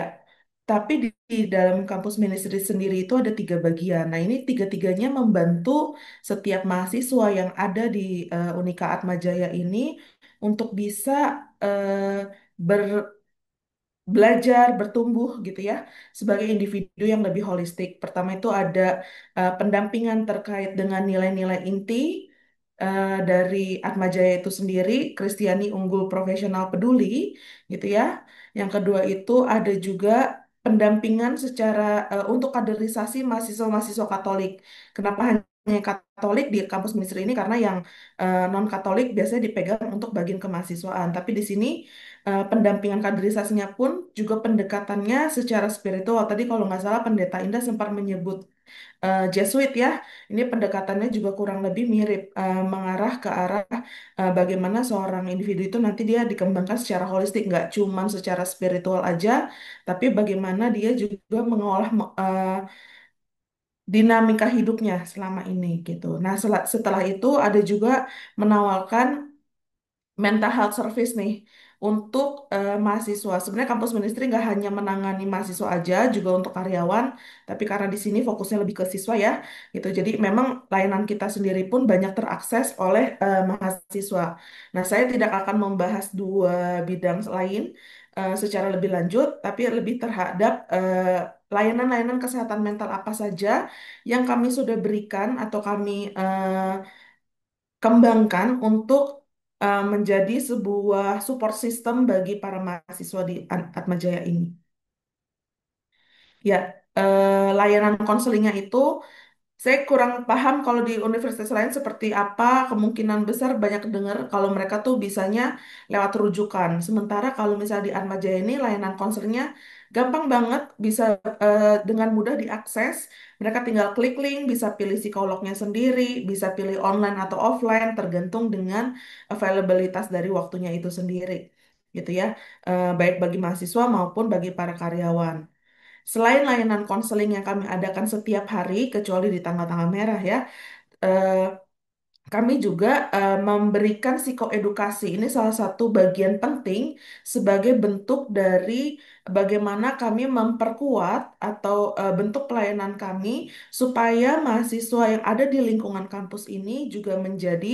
Tapi di dalam kampus ministry sendiri itu ada tiga bagian. Nah, ini tiga-tiganya membantu setiap mahasiswa yang ada di Unika Atmajaya ini untuk bisa belajar, bertumbuh gitu ya, sebagai individu yang lebih holistik. Pertama itu ada pendampingan terkait dengan nilai-nilai inti dari Atmajaya itu sendiri, Kristiani Unggul Profesional Peduli, gitu ya. Yang kedua itu ada juga pendampingan secara untuk kaderisasi mahasiswa-mahasiswa Katolik. Kenapa hanya Katolik di kampus ministry ini? Karena yang non-Katolik biasanya dipegang untuk bagian kemahasiswaan. Tapi di sini pendampingan kaderisasinya pun juga pendekatannya secara spiritual. Tadi kalau nggak salah Pendeta Indah sempat menyebut Jesuit ya. Ini pendekatannya juga kurang lebih mirip, mengarah ke arah bagaimana seorang individu itu nanti dia dikembangkan secara holistik, nggak cuman secara spiritual aja, tapi bagaimana dia juga mengolah dinamika hidupnya selama ini gitu. Nah, setelah itu ada juga menawarkan mental health service nih untuk mahasiswa. Sebenarnya kampus ministry nggak hanya menangani mahasiswa aja, juga untuk karyawan. Tapi karena di sini fokusnya lebih ke siswa ya, gitu. Jadi memang layanan kita sendiri pun banyak terakses oleh mahasiswa. Nah, saya tidak akan membahas dua bidang lain secara lebih lanjut, tapi lebih terhadap layanan-layanan kesehatan mental apa saja yang kami sudah berikan atau kami kembangkan untuk menjadi sebuah support system bagi para mahasiswa di Atmajaya ini. Ya, layanan konselingnya itu saya kurang paham kalau di universitas lain seperti apa, kemungkinan besar banyak dengar kalau mereka tuh bisanya lewat rujukan. Sementara kalau misalnya di Atmajaya ini layanan konselingnya gampang banget, bisa dengan mudah diakses. Mereka tinggal klik link, bisa pilih psikolognya sendiri, bisa pilih online atau offline, tergantung dengan availabilitas dari waktunya itu sendiri. Gitu ya, baik bagi mahasiswa maupun bagi para karyawan. Selain layanan konseling yang kami adakan setiap hari, kecuali di tanggal-tanggal merah ya, eh, kami juga memberikan psikoedukasi. Ini salah satu bagian penting sebagai bentuk dari bagaimana kami memperkuat atau bentuk pelayanan kami supaya mahasiswa yang ada di lingkungan kampus ini juga menjadi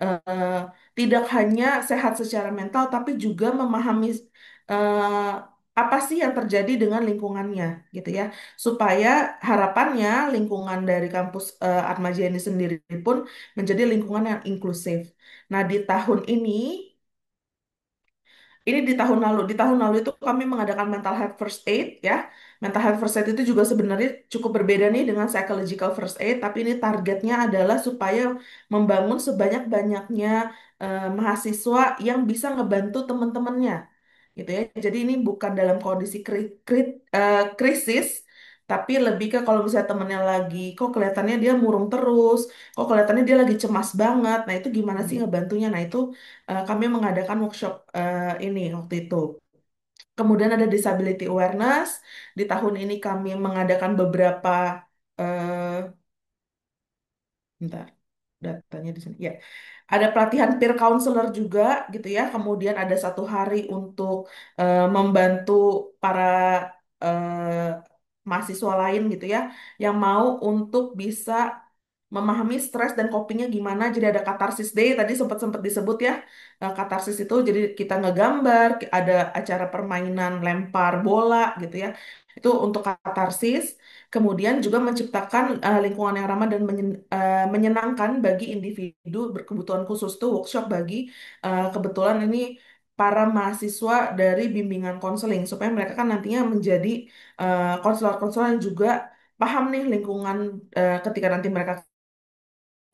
eh, tidak hanya sehat secara mental, tapi juga memahami eh, apa sih yang terjadi dengan lingkungannya, gitu ya. Supaya harapannya lingkungan dari kampus Atmaja ini sendiri pun menjadi lingkungan yang inklusif. Nah, di tahun lalu itu kami mengadakan mental health first aid ya. Mental health first aid itu juga sebenarnya cukup berbeda nih dengan psychological first aid, tapi ini targetnya adalah supaya membangun sebanyak-banyaknya mahasiswa yang bisa ngebantu teman-temannya gitu ya. Jadi ini bukan dalam kondisi krisis, tapi lebih ke kalau misalnya temennya lagi, kok kelihatannya dia murung terus, kok kelihatannya dia lagi cemas banget. Nah itu gimana sih ngebantunya? Nah itu kami mengadakan workshop ini waktu itu. Kemudian ada disability awareness. Di tahun ini kami mengadakan beberapa eh, bentar, datanya di sini. Ya, ada pelatihan peer counselor juga gitu ya. Kemudian ada satu hari untuk membantu para mahasiswa lain gitu ya, yang mau untuk bisa memahami stres dan copingnya gimana. Jadi ada katarsis day tadi sempat sempat disebut ya. Katarsis itu jadi kita ngegambar, ada acara permainan lempar bola gitu ya. Itu untuk katarsis. Kemudian juga menciptakan lingkungan yang ramah dan menyenangkan bagi individu berkebutuhan khusus tuh workshop bagi kebetulan ini para mahasiswa dari bimbingan konseling supaya mereka kan nantinya menjadi konselor-konselor yang juga paham nih lingkungan ketika nanti mereka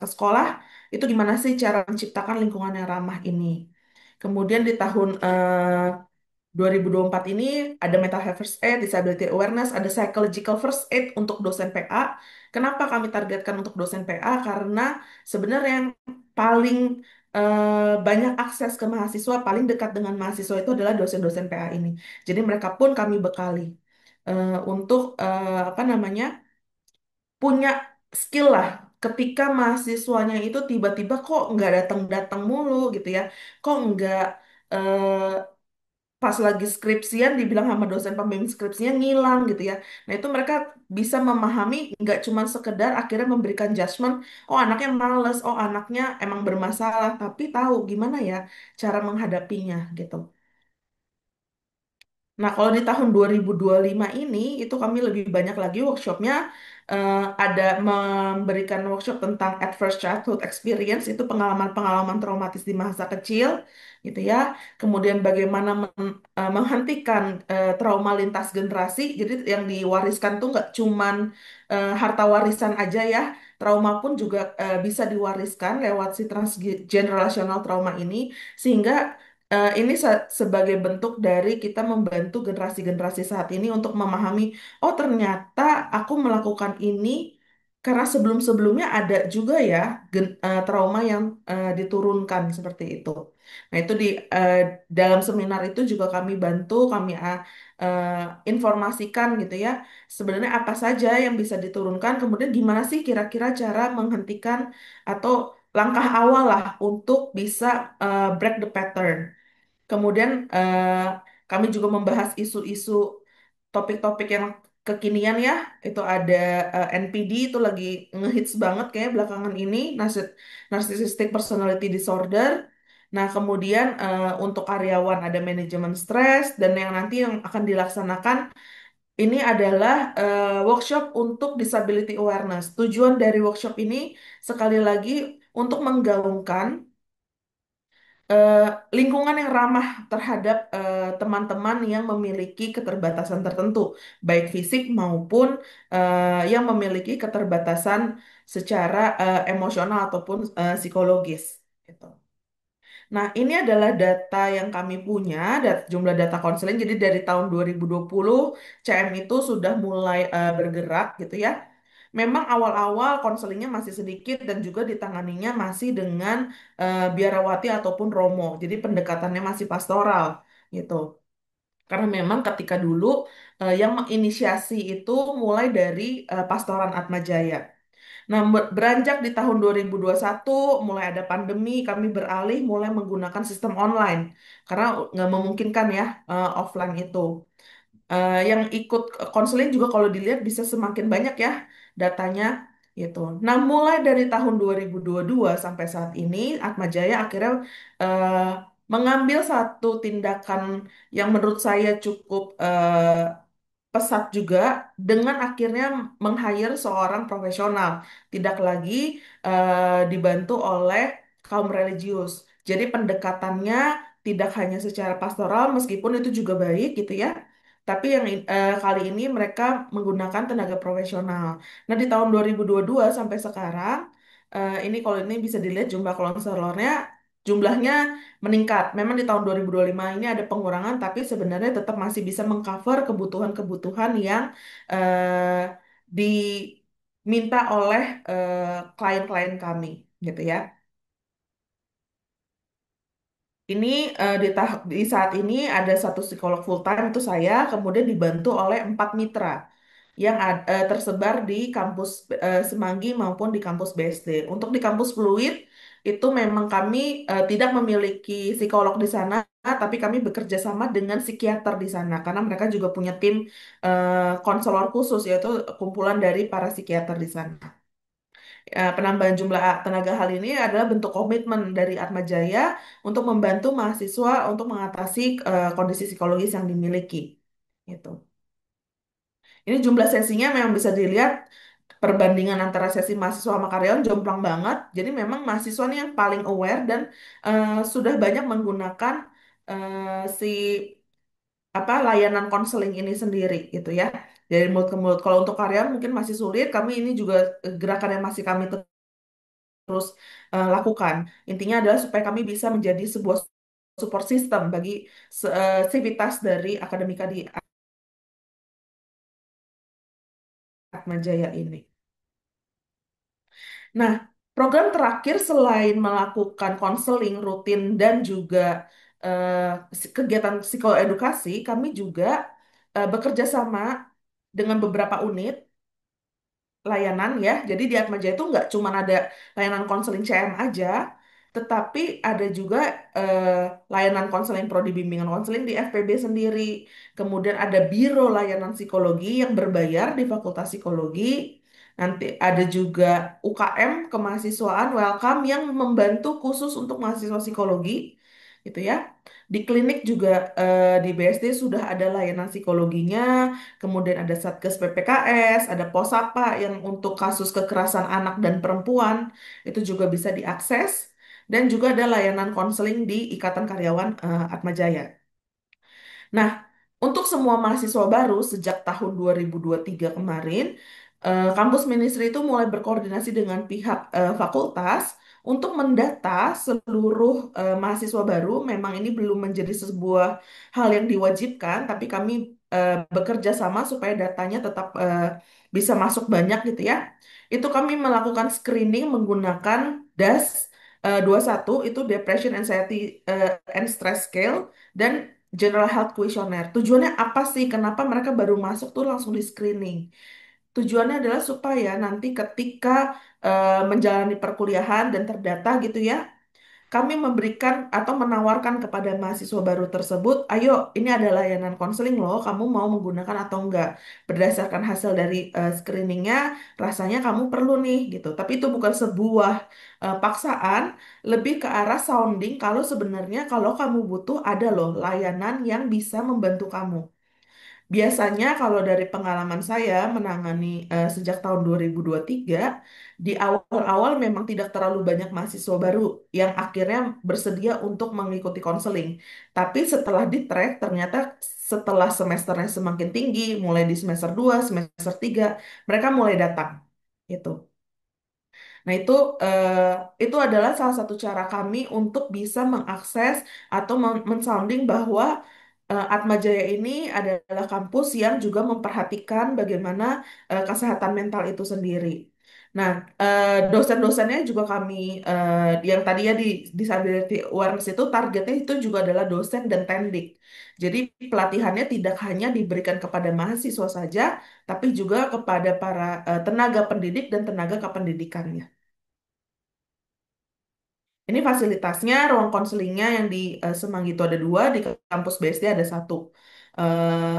ke sekolah itu gimana sih cara menciptakan lingkungan yang ramah ini. Kemudian di tahun 2024 ini ada mental health first aid, disability awareness, ada psychological first aid untuk dosen PA. Kenapa kami targetkan untuk dosen PA? Karena sebenarnya yang paling banyak akses ke mahasiswa, paling dekat dengan mahasiswa itu adalah dosen-dosen PA ini. Jadi mereka pun kami bekali untuk apa namanya, punya skill lah. Ketika mahasiswanya itu tiba-tiba kok nggak datang-datang mulu gitu ya, kok nggak pas lagi skripsian dibilang sama dosen pembimbing skripsinya ngilang gitu ya. Nah itu mereka bisa memahami, nggak cuma sekedar akhirnya memberikan judgement, oh anaknya males, oh anaknya emang bermasalah, tapi tahu gimana ya cara menghadapinya gitu. Nah, kalau di tahun 2025 ini, itu kami lebih banyak lagi workshopnya. Ada memberikan workshop tentang adverse childhood experience, itu pengalaman-pengalaman traumatis di masa kecil, gitu ya. Kemudian bagaimana menghentikan trauma lintas generasi. Jadi yang diwariskan tuh nggak cuman harta warisan aja ya, trauma pun juga bisa diwariskan lewat si transgenerational trauma ini, sehingga ini sebagai bentuk dari kita membantu generasi-generasi saat ini untuk memahami, oh ternyata aku melakukan ini karena sebelum-sebelumnya ada juga ya trauma yang diturunkan seperti itu. Nah itu eh, dalam seminar itu juga kami bantu, kami informasikan gitu ya, sebenarnya apa saja yang bisa diturunkan, kemudian gimana sih kira-kira cara menghentikan atau langkah awal lah untuk bisa break the pattern. Kemudian kami juga membahas isu-isu topik-topik yang kekinian ya. Itu ada NPD itu lagi ngehits banget kayak belakangan ini, Narcissistic Personality Disorder. Nah, kemudian untuk karyawan ada manajemen stres dan yang nanti yang akan dilaksanakan ini adalah workshop untuk disability awareness. Tujuan dari workshop ini sekali lagi untuk menggaungkan eh, lingkungan yang ramah terhadap teman-teman yang memiliki keterbatasan tertentu, baik fisik maupun yang memiliki keterbatasan secara emosional ataupun psikologis. Gitu. Nah, ini adalah data yang kami punya, jumlah data konseling. Jadi dari tahun 2020, CM itu sudah mulai bergerak gitu ya. Memang awal-awal konselingnya masih sedikit dan juga ditanganinya masih dengan biarawati ataupun romo. Jadi pendekatannya masih pastoral gitu. Karena memang ketika dulu yang menginisiasi itu mulai dari Pastoran Atmajaya. Nah, beranjak di tahun 2021, mulai ada pandemi, kami beralih mulai menggunakan sistem online. Karena nggak memungkinkan ya offline itu. Yang ikut konseling juga kalau dilihat bisa semakin banyak ya datanya gitu. Nah, mulai dari tahun 2022 sampai saat ini, Atma Jaya akhirnya eh, mengambil satu tindakan yang menurut saya cukup pesat juga dengan akhirnya meng-hire seorang profesional, tidak lagi dibantu oleh kaum religius. Jadi pendekatannya tidak hanya secara pastoral, meskipun itu juga baik gitu ya. Tapi yang kali ini mereka menggunakan tenaga profesional. Nah, di tahun 2022 sampai sekarang, ini kalau ini bisa dilihat jumlah konselornya, jumlahnya meningkat. Memang di tahun 2025 ini ada pengurangan, tapi sebenarnya tetap masih bisa mengcover kebutuhan-kebutuhan yang eh, diminta oleh klien-klien kami, gitu ya. Ini di saat ini ada satu psikolog full time itu saya, kemudian dibantu oleh 4 mitra yang tersebar di kampus Semanggi maupun di kampus BSD. Untuk di kampus Fluid itu memang kami tidak memiliki psikolog di sana, tapi kami bekerja sama dengan psikiater di sana karena mereka juga punya tim konselor khusus yaitu kumpulan dari para psikiater di sana. Penambahan jumlah tenaga hal ini adalah bentuk komitmen dari Atma Jaya untuk membantu mahasiswa untuk mengatasi kondisi psikologis yang dimiliki. Gitu. Ini jumlah sesinya memang bisa dilihat perbandingan antara sesi mahasiswa sama karyawan jomplang banget. Jadi memang mahasiswa ini yang paling aware dan sudah banyak menggunakan si apa layanan konseling ini sendiri gitu ya. Dari mulut ke mulut. Kalau untuk karyawan mungkin masih sulit. Kami ini juga gerakan yang masih kami terus lakukan. Intinya adalah supaya kami bisa menjadi sebuah support system bagi sivitas dari akademika di Atma Jaya ini. Nah, program terakhir selain melakukan konseling rutin dan juga kegiatan psikoedukasi, kami juga bekerja sama dengan beberapa unit layanan ya. Jadi di Atmaja itu nggak cuma ada layanan konseling CM aja, tetapi ada juga eh, layanan konseling prodi bimbingan konseling di FPB sendiri. Kemudian ada biro layanan psikologi yang berbayar di Fakultas Psikologi. Nanti ada juga UKM kemahasiswaan welcome yang membantu khusus untuk mahasiswa psikologi, gitu ya. Di klinik juga di BSD sudah ada layanan psikologinya. Kemudian ada Satgas PPKS, ada Posapa yang untuk kasus kekerasan anak dan perempuan, itu juga bisa diakses. Dan juga ada layanan konseling di Ikatan Karyawan Atma Jaya. Nah, untuk semua mahasiswa baru sejak tahun 2023 kemarin, kampus ministry itu mulai berkoordinasi dengan pihak fakultas untuk mendata seluruh mahasiswa baru. Memang ini belum menjadi sebuah hal yang diwajibkan, tapi kami bekerja sama supaya datanya tetap bisa masuk banyak gitu ya. Itu kami melakukan screening menggunakan DAS 21, itu Depression, Anxiety, and Stress Scale, dan General Health Questionnaire. Tujuannya apa sih? Kenapa mereka baru masuk tuh langsung di screening? Tujuannya adalah supaya nanti ketika menjalani perkuliahan dan terdata gitu ya, kami memberikan atau menawarkan kepada mahasiswa baru tersebut, ayo ini ada layanan konseling loh, kamu mau menggunakan atau enggak? Berdasarkan hasil dari screeningnya, rasanya kamu perlu nih gitu. Tapi itu bukan sebuah paksaan, lebih ke arah sounding kalau sebenarnya kalau kamu butuh ada loh layanan yang bisa membantu kamu. Biasanya kalau dari pengalaman saya menangani sejak tahun 2023, di awal-awal memang tidak terlalu banyak mahasiswa baru yang akhirnya bersedia untuk mengikuti konseling. Tapi setelah di track, ternyata setelah semesternya semakin tinggi, mulai di semester 2, semester 3, mereka mulai datang. Gitu. Nah, itu adalah salah satu cara kami untuk bisa mengakses atau mensounding bahwa Atma Jaya ini adalah kampus yang juga memperhatikan bagaimana kesehatan mental itu sendiri. Nah, dosen-dosennya juga kami yang tadinya di disability awareness itu targetnya itu juga adalah dosen dan tendik. Jadi pelatihannya tidak hanya diberikan kepada mahasiswa saja, tapi juga kepada para tenaga pendidik dan tenaga kependidikannya. Ini fasilitasnya, ruang konselingnya yang di Semanggi itu ada dua, di kampus BSD ada satu. Eh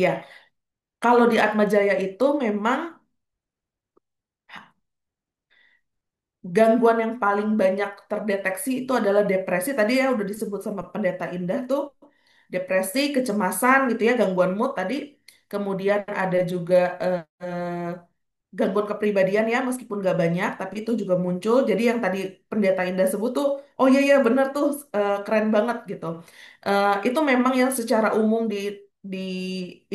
ya, kalau di Atma Jaya itu memang gangguan yang paling banyak terdeteksi itu adalah depresi. Tadi ya udah disebut sama Pendeta Indah tuh, depresi, kecemasan gitu ya, gangguan mood tadi. Kemudian ada juga gangguan kepribadian ya meskipun gak banyak tapi itu juga muncul jadi yang tadi pendeta Indah sebut tuh oh iya iya bener tuh keren banget gitu. Itu memang yang secara umum di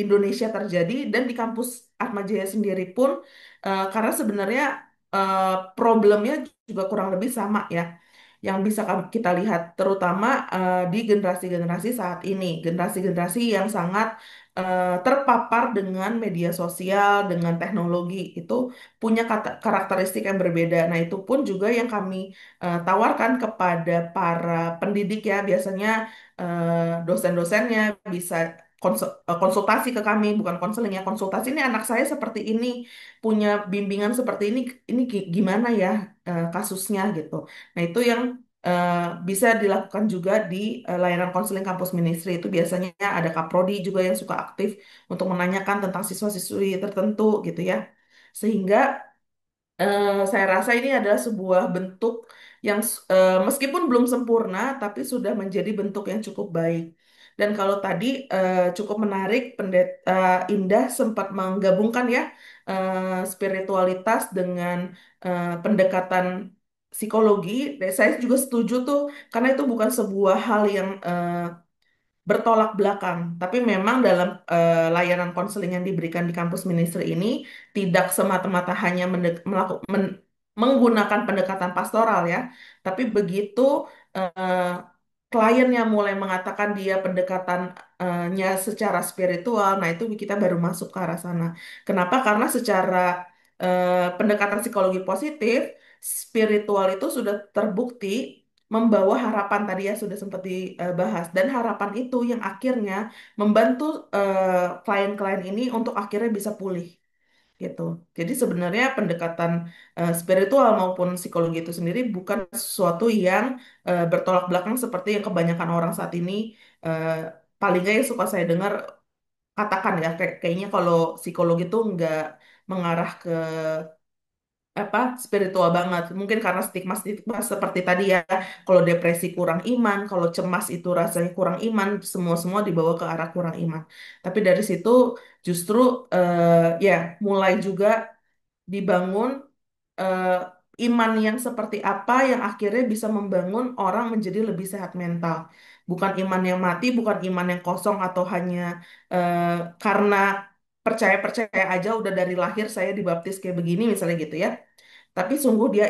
Indonesia terjadi dan di kampus Atma Jaya sendiri pun karena sebenarnya eh, problemnya juga kurang lebih sama ya yang bisa kita lihat terutama di generasi-generasi saat ini generasi-generasi yang sangat terpapar dengan media sosial, dengan teknologi itu punya karakteristik yang berbeda. Nah, itu pun juga yang kami tawarkan kepada para pendidik ya. Biasanya dosen-dosennya bisa konsultasi ke kami, bukan konseling ya, konsultasi ini anak saya seperti ini, punya bimbingan seperti ini gimana ya kasusnya gitu. Nah, itu yang eh, bisa dilakukan juga di layanan konseling kampus ministry itu biasanya ada kaprodi juga yang suka aktif untuk menanyakan tentang siswa-siswi tertentu gitu ya. Sehingga saya rasa ini adalah sebuah bentuk yang meskipun belum sempurna tapi sudah menjadi bentuk yang cukup baik. Dan kalau tadi cukup menarik Pendeta Indah sempat menggabungkan ya spiritualitas dengan pendekatan psikologi. Dan saya juga setuju tuh karena itu bukan sebuah hal yang bertolak belakang, tapi memang dalam layanan konseling yang diberikan di kampus ministry ini tidak semata-mata hanya menggunakan pendekatan pastoral ya. Tapi begitu eh, kliennya mulai mengatakan dia pendekatannya secara spiritual, nah itu kita baru masuk ke arah sana. Kenapa? Karena secara pendekatan psikologi positif, spiritual itu sudah terbukti membawa harapan tadi ya sudah sempat dibahas, dan harapan itu yang akhirnya membantu klien-klien ini untuk akhirnya bisa pulih gitu. Jadi sebenarnya pendekatan spiritual maupun psikologi itu sendiri bukan sesuatu yang bertolak belakang seperti yang kebanyakan orang saat ini eh, paling nggak yang suka saya dengar katakan ya, kayaknya kalau psikologi itu nggak mengarah ke apa spiritual banget. Mungkin karena stigma-stigma seperti tadi ya, kalau depresi kurang iman, kalau cemas itu rasanya kurang iman, semua-semua dibawa ke arah kurang iman. Tapi dari situ justru ya mulai juga dibangun eh, iman yang seperti apa yang akhirnya bisa membangun orang menjadi lebih sehat mental. Bukan iman yang mati, bukan iman yang kosong atau hanya eh, karena percaya-percaya aja udah dari lahir saya dibaptis kayak begini misalnya gitu ya. Tapi sungguh dia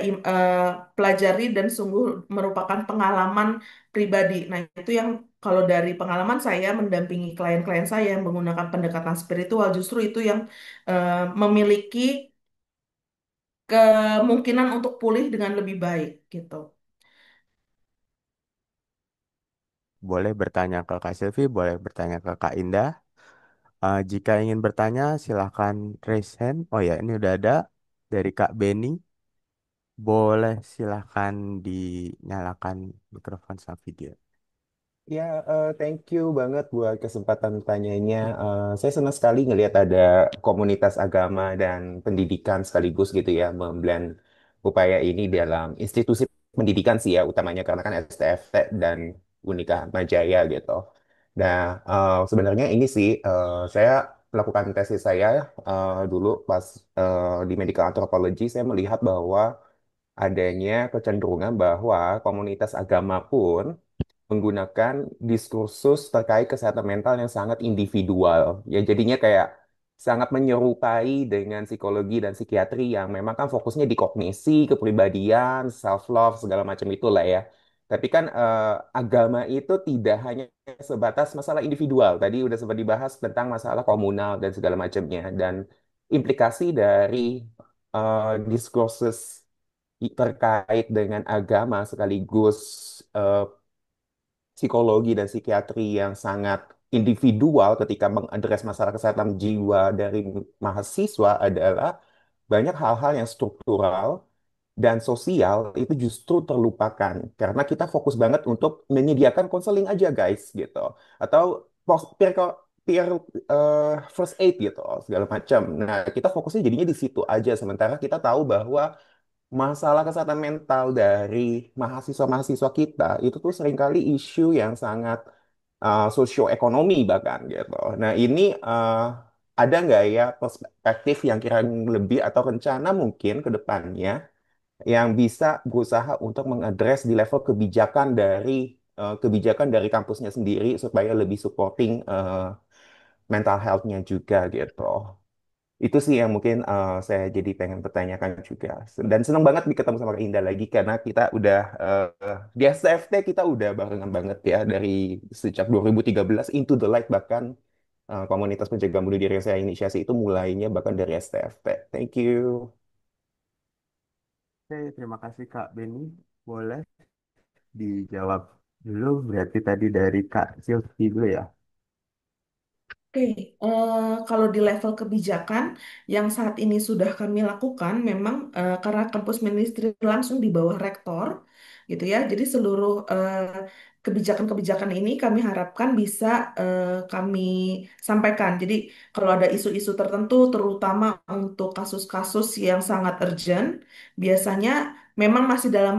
pelajari dan sungguh merupakan pengalaman pribadi. Nah, itu yang kalau dari pengalaman saya mendampingi klien-klien saya yang menggunakan pendekatan spiritual, justru itu yang memiliki kemungkinan untuk pulih dengan lebih baik gitu. Boleh bertanya ke Kak Silvi, boleh bertanya ke Kak Indah. Jika ingin bertanya, silahkan raise hand. Oh ya, ini udah ada dari Kak Beni. Boleh silahkan dinyalakan mikrofon sama video. Ya, thank you banget buat kesempatan bertanyanya. Saya senang sekali ngelihat ada komunitas agama dan pendidikan sekaligus gitu ya, memblend upaya ini dalam institusi pendidikan sih ya, utamanya karena kan STFT dan Unika Majaya gitu. Nah, sebenarnya ini sih, saya melakukan tesis saya dulu pas di medical anthropology, saya melihat bahwa adanya kecenderungan bahwa komunitas agama pun menggunakan diskursus terkait kesehatan mental yang sangat individual. Ya jadinya kayak sangat menyerupai dengan psikologi dan psikiatri yang memang kan fokusnya di kognisi, kepribadian, self love segala macam itulah ya. Tapi kan agama itu tidak hanya sebatas masalah individual. Tadi udah sempat dibahas tentang masalah komunal dan segala macamnya dan implikasi dari diskursus terkait dengan agama sekaligus eh, psikologi dan psikiatri yang sangat individual ketika mengadres masalah kesehatan jiwa dari mahasiswa adalah banyak hal-hal yang struktural dan sosial itu justru terlupakan karena kita fokus banget untuk menyediakan konseling aja guys gitu atau peer peer first aid gitu segala macam. Nah, kita fokusnya jadinya di situ aja sementara kita tahu bahwa masalah kesehatan mental dari mahasiswa-mahasiswa kita itu tuh seringkali isu yang sangat sosioekonomi bahkan gitu. Nah ini ada nggak ya perspektif yang kira lebih atau rencana mungkin ke depannya yang bisa berusaha untuk mengadres di level kebijakan dari kampusnya sendiri supaya lebih supporting mental health-nya juga gitu. Itu sih yang mungkin saya jadi pengen pertanyakan juga. Dan senang banget nih ketemu sama Kak Indah lagi karena kita udah di STFT kita udah barengan banget ya dari sejak 2013 Into the Light bahkan komunitas penjaga bunuh diri yang saya inisiasi itu mulainya bahkan dari STFT. Thank you. Oke, terima kasih Kak Beni. Boleh dijawab dulu, berarti tadi dari Kak Silvi dulu ya. Oke, kalau di level kebijakan yang saat ini sudah kami lakukan, memang karena kampus ministry langsung di bawah rektor, gitu ya. Jadi seluruh kebijakan-kebijakan ini kami harapkan bisa kami sampaikan. Jadi kalau ada isu-isu tertentu, terutama untuk kasus-kasus yang sangat urgent, biasanya memang masih dalam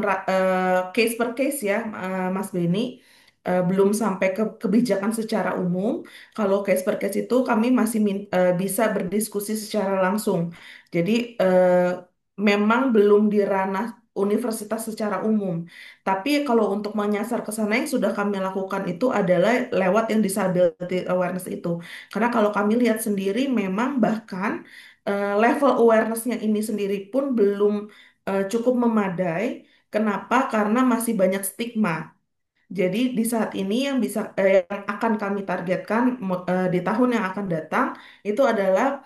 case per case ya, Mas Beni. Belum sampai ke kebijakan secara umum. Kalau case per case itu kami masih bisa berdiskusi secara langsung. Jadi memang belum di ranah universitas secara umum. Tapi kalau untuk menyasar ke sana yang sudah kami lakukan itu adalah lewat yang disability awareness itu. Karena kalau kami lihat sendiri memang bahkan level awareness-nya ini sendiri pun belum cukup memadai. Kenapa? Karena masih banyak stigma. Jadi di saat ini yang akan kami targetkan di tahun yang akan datang itu adalah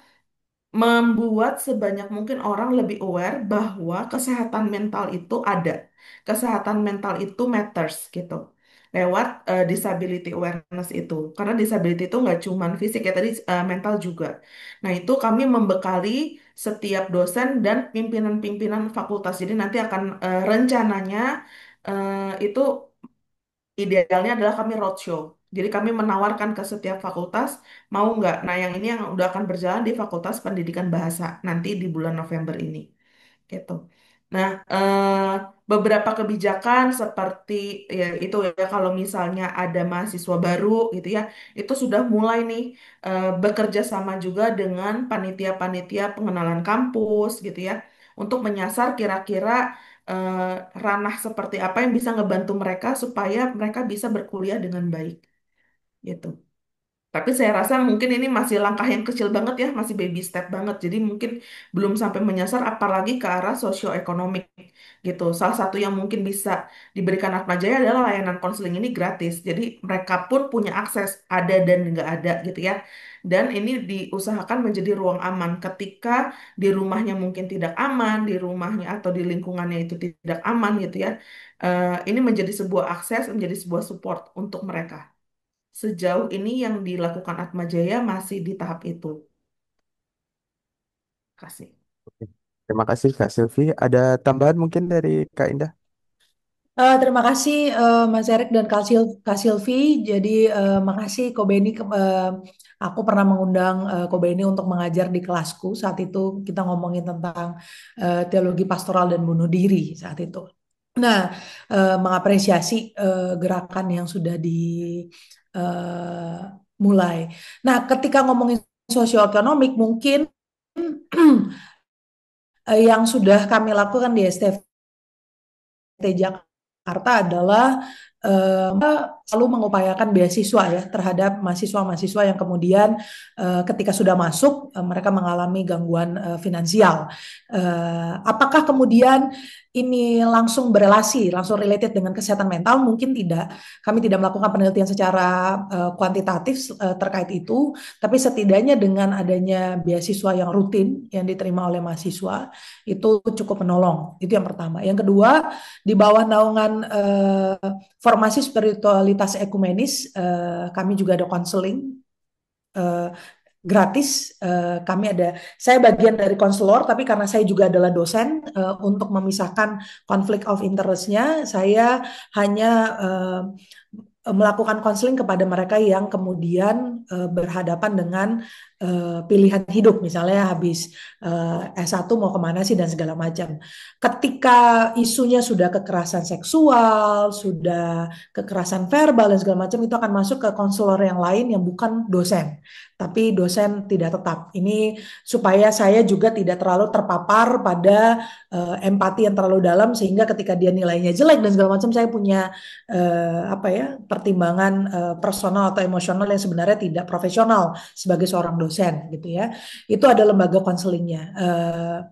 membuat sebanyak mungkin orang lebih aware bahwa kesehatan mental itu ada. Kesehatan mental itu matters gitu. Lewat disability awareness itu. Karena disability itu nggak cuma fisik ya, tadi mental juga. Nah itu kami membekali setiap dosen dan pimpinan-pimpinan fakultas. Jadi nanti akan rencananya itu idealnya adalah kami roadshow. Jadi kami menawarkan ke setiap fakultas, mau nggak? Nah, yang ini yang udah akan berjalan di Fakultas Pendidikan Bahasa nanti di bulan November ini, gitu. Nah, beberapa kebijakan seperti ya itu ya kalau misalnya ada mahasiswa baru gitu ya, itu sudah mulai nih bekerja sama juga dengan panitia-panitia pengenalan kampus gitu ya, untuk menyasar kira-kira eh, ranah seperti apa yang bisa ngebantu mereka supaya mereka bisa berkuliah dengan baik gitu. Tapi saya rasa mungkin ini masih langkah yang kecil banget ya, masih baby step banget. Jadi mungkin belum sampai menyasar apalagi ke arah sosioekonomik gitu. Salah satu yang mungkin bisa diberikan Atma Jaya adalah layanan konseling ini gratis. Jadi mereka pun punya akses, ada dan nggak ada gitu ya. Dan ini diusahakan menjadi ruang aman ketika di rumahnya mungkin tidak aman, di rumahnya atau di lingkungannya itu tidak aman gitu ya. Ini menjadi sebuah akses, menjadi sebuah support untuk mereka. Sejauh ini yang dilakukan Atma Jaya masih di tahap itu. Kasih. Oke. Terima kasih Kak Silvi. Ada tambahan mungkin dari Kak Indah? Terima kasih Mas Erik dan Kak Silvi. Jadi makasih Ko Beni. Aku pernah mengundang Ko Beni untuk mengajar di kelasku. Saat itu kita ngomongin tentang teologi pastoral dan bunuh diri saat itu. Nah, mengapresiasi gerakan yang sudah dimulai. Nah, ketika ngomongin sosioekonomik, mungkin yang sudah kami lakukan di Jakarta adalah selalu mengupayakan beasiswa ya terhadap mahasiswa-mahasiswa yang kemudian ketika sudah masuk mereka mengalami gangguan finansial. Apakah kemudian ini langsung berelasi, langsung related dengan kesehatan mental? Mungkin tidak. Kami tidak melakukan penelitian secara kuantitatif terkait itu, tapi setidaknya dengan adanya beasiswa yang rutin yang diterima oleh mahasiswa itu cukup menolong. Itu yang pertama. Yang kedua, di bawah naungan formasi spiritualitas ekumenis, kami juga ada konseling eh, gratis. Saya bagian dari konselor, tapi karena saya juga adalah dosen, untuk memisahkan konflik of interest-nya, saya hanya melakukan konseling kepada mereka yang kemudian berhadapan dengan pilihan hidup, misalnya habis S1 mau kemana sih dan segala macam. Ketika isunya sudah kekerasan seksual, sudah kekerasan verbal dan segala macam, itu akan masuk ke konselor yang lain yang bukan dosen, tapi dosen tidak tetap. Ini supaya saya juga tidak terlalu terpapar pada empati yang terlalu dalam sehingga ketika dia nilainya jelek dan segala macam, saya punya apa ya pertimbangan personal atau emosional yang sebenarnya tidak profesional sebagai seorang dosen gitu ya. Itu ada lembaga konselingnya.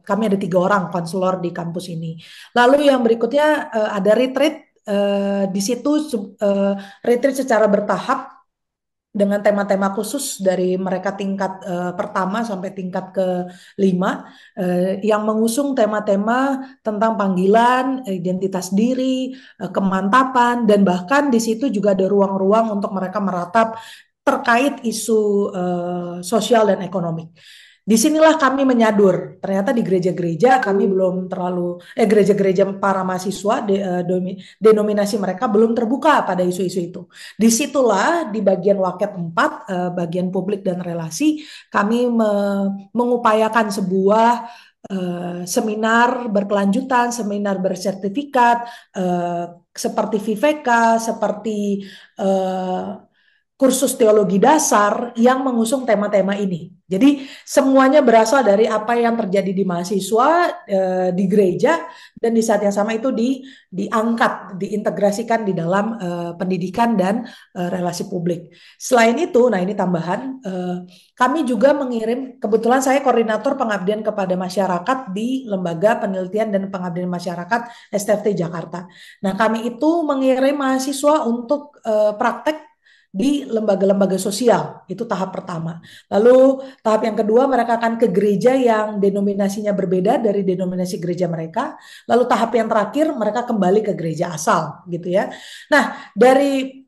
Kami ada 3 orang konselor di kampus ini. Lalu yang berikutnya ada retreat. Di situ retreat secara bertahap dengan tema-tema khusus dari mereka tingkat pertama sampai tingkat ke-5 yang mengusung tema-tema tentang panggilan, identitas diri, kemantapan, dan bahkan di situ juga ada ruang-ruang untuk mereka meratap terkait isu sosial dan ekonomi. Disinilah kami menyadur. Ternyata di gereja-gereja kami belum terlalu, gereja-gereja para mahasiswa, denominasi mereka belum terbuka pada isu-isu itu. Disitulah di bagian waket 4, bagian publik dan relasi, kami mengupayakan sebuah seminar berkelanjutan, seminar bersertifikat, seperti VVK, seperti kursus teologi dasar yang mengusung tema-tema ini. Jadi semuanya berasal dari apa yang terjadi di mahasiswa, di gereja, dan di saat yang sama itu diangkat, diintegrasikan di dalam pendidikan dan relasi publik. Selain itu, nah ini tambahan, kami juga mengirim, kebetulan saya koordinator pengabdian kepada masyarakat di Lembaga Penelitian dan Pengabdian Masyarakat STFT Jakarta. Nah, kami itu mengirim mahasiswa untuk praktek di lembaga-lembaga sosial, itu tahap pertama. Lalu tahap yang kedua mereka akan ke gereja yang denominasinya berbeda dari denominasi gereja mereka. Lalu tahap yang terakhir mereka kembali ke gereja asal, gitu ya. Nah, dari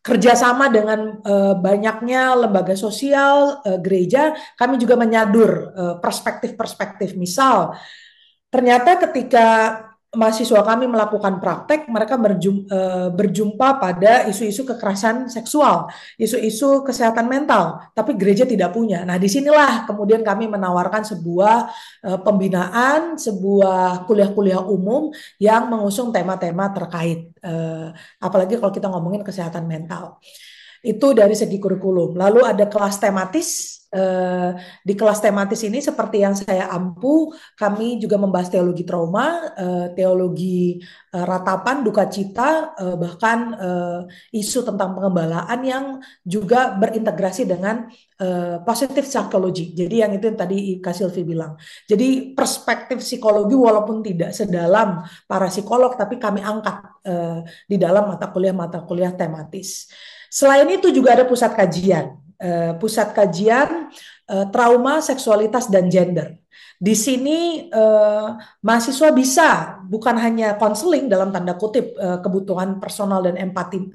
kerjasama dengan banyaknya lembaga sosial, gereja, kami juga menyadur perspektif-perspektif. Misal, ternyata ketika mahasiswa kami melakukan praktek, mereka berjumpa pada isu-isu kekerasan seksual, isu-isu kesehatan mental, tapi gereja tidak punya. Nah, disinilah kemudian kami menawarkan sebuah pembinaan, sebuah kuliah-kuliah umum yang mengusung tema-tema terkait, apalagi kalau kita ngomongin kesehatan mental. Itu dari segi kurikulum. Lalu ada kelas tematis. Di kelas tematis ini seperti yang saya ampu, kami juga membahas teologi trauma, teologi ratapan, duka cita, bahkan isu tentang pengembalaan yang juga berintegrasi dengan positive psychology. Jadi yang itu yang tadi Kak Silvi bilang. Jadi perspektif psikologi walaupun tidak sedalam para psikolog, tapi kami angkat di dalam mata kuliah tematis. Selain itu juga ada pusat kajian trauma, seksualitas, dan gender. Di sini mahasiswa bisa bukan hanya konseling dalam tanda kutip kebutuhan personal dan empati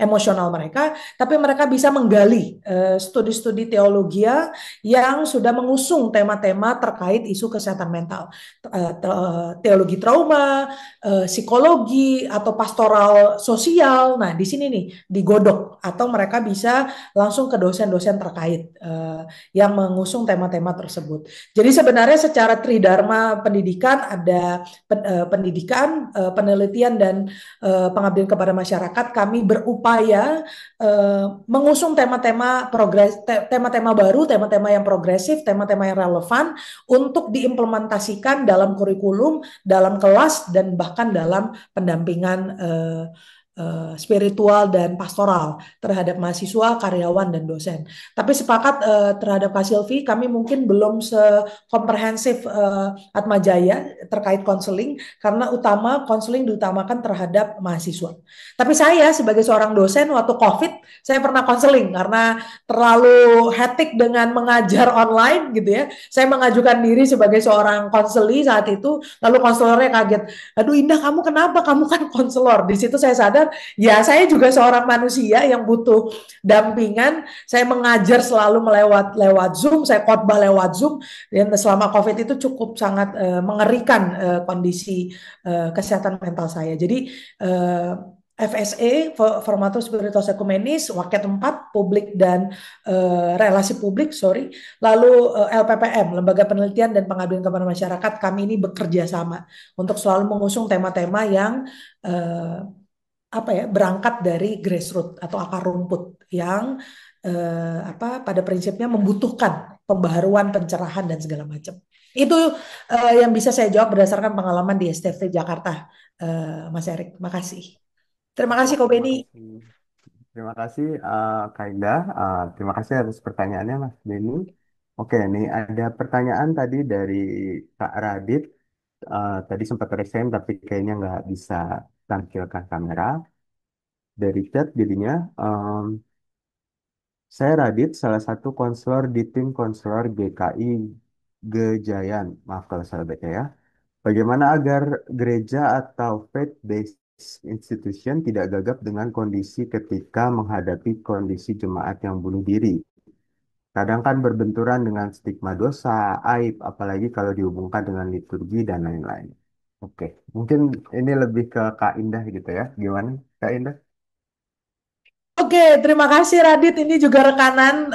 emosional mereka, tapi mereka bisa menggali studi-studi teologi yang sudah mengusung tema-tema terkait isu kesehatan mental, teologi trauma, psikologi atau pastoral sosial. Nah, di sini nih digodok atau mereka bisa langsung ke dosen-dosen terkait yang mengusung tema-tema tersebut. Jadi sebenarnya secara tridharma pendidikan ada pendidikan, penelitian, dan pengabdian kepada masyarakat. Kami berupaya mengusung tema-tema baru, tema-tema yang progresif, tema-tema yang relevan untuk diimplementasikan dalam kurikulum, dalam kelas, dan bahkan dalam pendampingan spiritual dan pastoral terhadap mahasiswa, karyawan, dan dosen. Tapi sepakat terhadap Kak Silvi, kami mungkin belum sekomprehensif Atmajaya terkait konseling, karena konseling diutamakan terhadap mahasiswa. Tapi saya sebagai seorang dosen waktu COVID, saya pernah konseling karena terlalu hektik dengan mengajar online gitu ya. Saya mengajukan diri sebagai seorang konseli saat itu, lalu konselornya kaget, aduh Indah, kamu kenapa? Kamu kan konselor. Di situ saya sadar, ya saya juga seorang manusia yang butuh dampingan. Saya mengajar selalu lewat Zoom, saya khotbah lewat Zoom, dan selama COVID itu cukup sangat mengerikan kondisi kesehatan mental saya. Jadi FSE, Formatur Spiritus Ekumenis, Waket 4, Publik dan Relasi Publik, lalu LPPM, Lembaga Penelitian dan Pengabdian kepada Masyarakat, kami ini bekerja sama untuk selalu mengusung tema-tema yang berangkat dari grassroots atau akar rumput yang pada prinsipnya membutuhkan pembaharuan, pencerahan, dan segala macam. Itu yang bisa saya jawab berdasarkan pengalaman di STFT Jakarta, Mas Erik. Makasih. Terima kasih, Ko Beni. Terima kasih, Kak Indah. Terima kasih atas pertanyaannya, Mas Beni. Oke, ini ada pertanyaan tadi dari Kak Radit. Tadi sempat resign, tapi kayaknya nggak bisa tampilkan kamera. Dari chat jadinya, saya Radit, salah satu konselor di tim konselor GKI Gejayan. Maaf kalau salah baca ya. Bagaimana agar gereja atau faith-based institution tidak gagap dengan kondisi ketika menghadapi kondisi jemaat yang bunuh diri? Kadang kan berbenturan dengan stigma dosa, aib, apalagi kalau dihubungkan dengan liturgi dan lain-lain. Oke, mungkin ini lebih ke Kak Indah gitu ya. Gimana, Kak Indah? Oke, terima kasih Radit. Ini juga rekanan.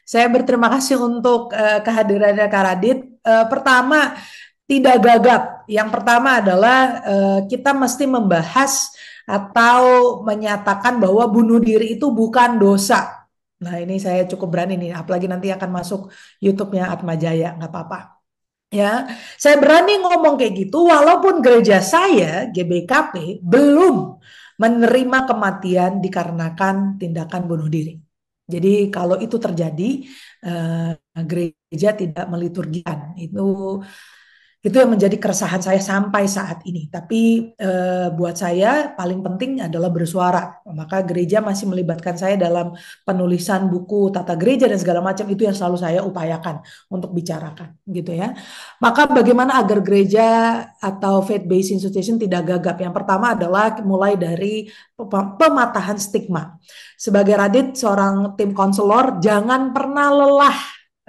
Saya berterima kasih untuk kehadirannya Kak Radit. Pertama, tidak gagap. Yang pertama adalah kita mesti membahas atau menyatakan bahwa bunuh diri itu bukan dosa. Nah, ini saya cukup berani nih, apalagi nanti akan masuk YouTube-nya Atma Jaya, nggak apa-apa. Ya, saya berani ngomong kayak gitu walaupun gereja saya GBKP belum menerima kematian dikarenakan tindakan bunuh diri. Jadi kalau itu terjadi, gereja tidak meliturgikan. Itu yang menjadi keresahan saya sampai saat ini. Tapi buat saya paling penting adalah bersuara. Maka gereja masih melibatkan saya dalam penulisan buku tata gereja dan segala macam, itu yang selalu saya upayakan untuk bicarakan, gitu ya. Maka bagaimana agar gereja atau faith-based institution tidak gagap? Yang pertama adalah mulai dari pematahan stigma. Sebagai Radit, seorang tim konselor, jangan pernah lelah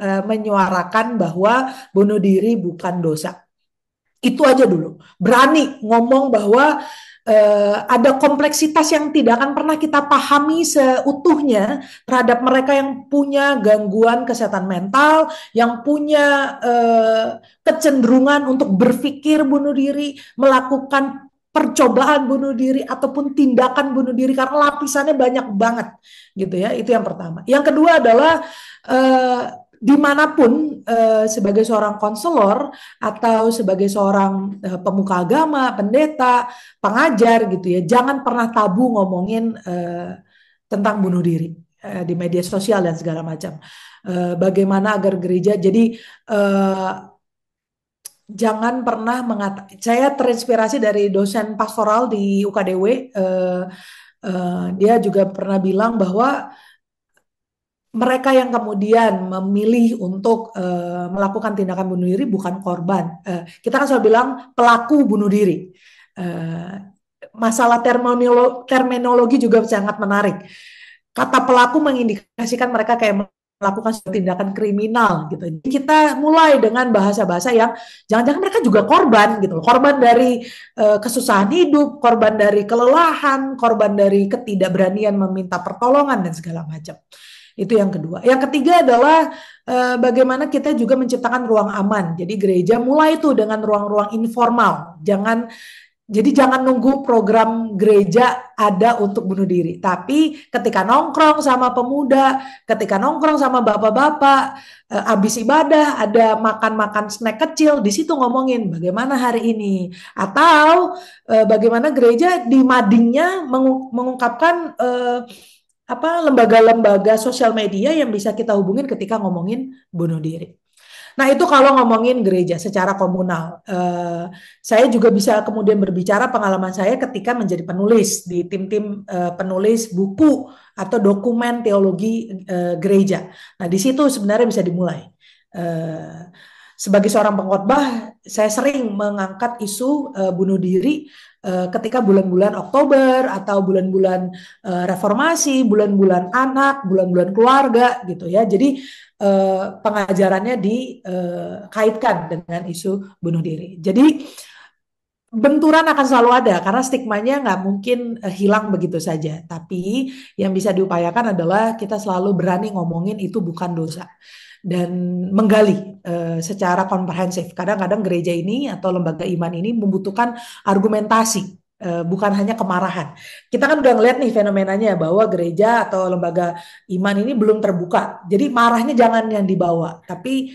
menyuarakan bahwa bunuh diri bukan dosa. Itu aja dulu. Berani ngomong bahwa ada kompleksitas yang tidak akan pernah kita pahami seutuhnya terhadap mereka yang punya gangguan kesehatan mental, yang punya kecenderungan untuk berpikir bunuh diri, melakukan percobaan bunuh diri ataupun tindakan bunuh diri, karena lapisannya banyak banget, gitu ya. Itu yang pertama. Yang kedua adalah eh, dimanapun sebagai seorang konselor atau sebagai seorang pemuka agama, pendeta, pengajar gitu ya, jangan pernah tabu ngomongin tentang bunuh diri di media sosial dan segala macam. Bagaimana agar gereja jadi jangan pernah mengatakan, saya terinspirasi dari dosen pastoral di UKDW, dia juga pernah bilang bahwa mereka yang kemudian memilih untuk melakukan tindakan bunuh diri bukan korban. Kita kan selalu bilang pelaku bunuh diri. Uh, Masalah terminologi juga sangat menarik. Kata pelaku mengindikasikan mereka kayak melakukan sebuah tindakan kriminal gitu. Jadi kita mulai dengan bahasa-bahasa yang jangan-jangan mereka juga korban gitu. Korban dari kesusahan hidup, korban dari kelelahan, korban dari ketidakberanian meminta pertolongan dan segala macam. Itu yang kedua. Yang ketiga adalah bagaimana kita juga menciptakan ruang aman. Jadi gereja mulai itu dengan ruang-ruang informal. Jangan nunggu program gereja ada untuk bunuh diri. Tapi ketika nongkrong sama pemuda, ketika nongkrong sama bapak-bapak, habis ibadah ada makan-makan snack kecil, di situ ngomongin bagaimana hari ini. Atau bagaimana gereja di madingnya mengungkapkan apa lembaga-lembaga sosial media yang bisa kita hubungin ketika ngomongin bunuh diri. Nah, itu kalau ngomongin gereja secara komunal. Saya juga bisa kemudian berbicara pengalaman saya ketika menjadi penulis di tim-tim penulis buku atau dokumen teologi gereja. Nah, di situ sebenarnya bisa dimulai. Sebagai seorang pengkhotbah, saya sering mengangkat isu bunuh diri ketika bulan-bulan Oktober atau bulan-bulan reformasi, bulan-bulan anak, bulan-bulan keluarga gitu ya. Jadi pengajarannya dikaitkan dengan isu bunuh diri. Jadi benturan akan selalu ada karena stigmanya nggak mungkin hilang begitu saja. Tapi yang bisa diupayakan adalah kita selalu berani ngomongin itu bukan dosa dan menggali secara komprehensif. Kadang-kadang gereja ini atau lembaga iman ini membutuhkan argumentasi, bukan hanya kemarahan. Kita kan udah ngeliat nih fenomenanya bahwa gereja atau lembaga iman ini belum terbuka. Jadi marahnya jangan yang dibawa, tapi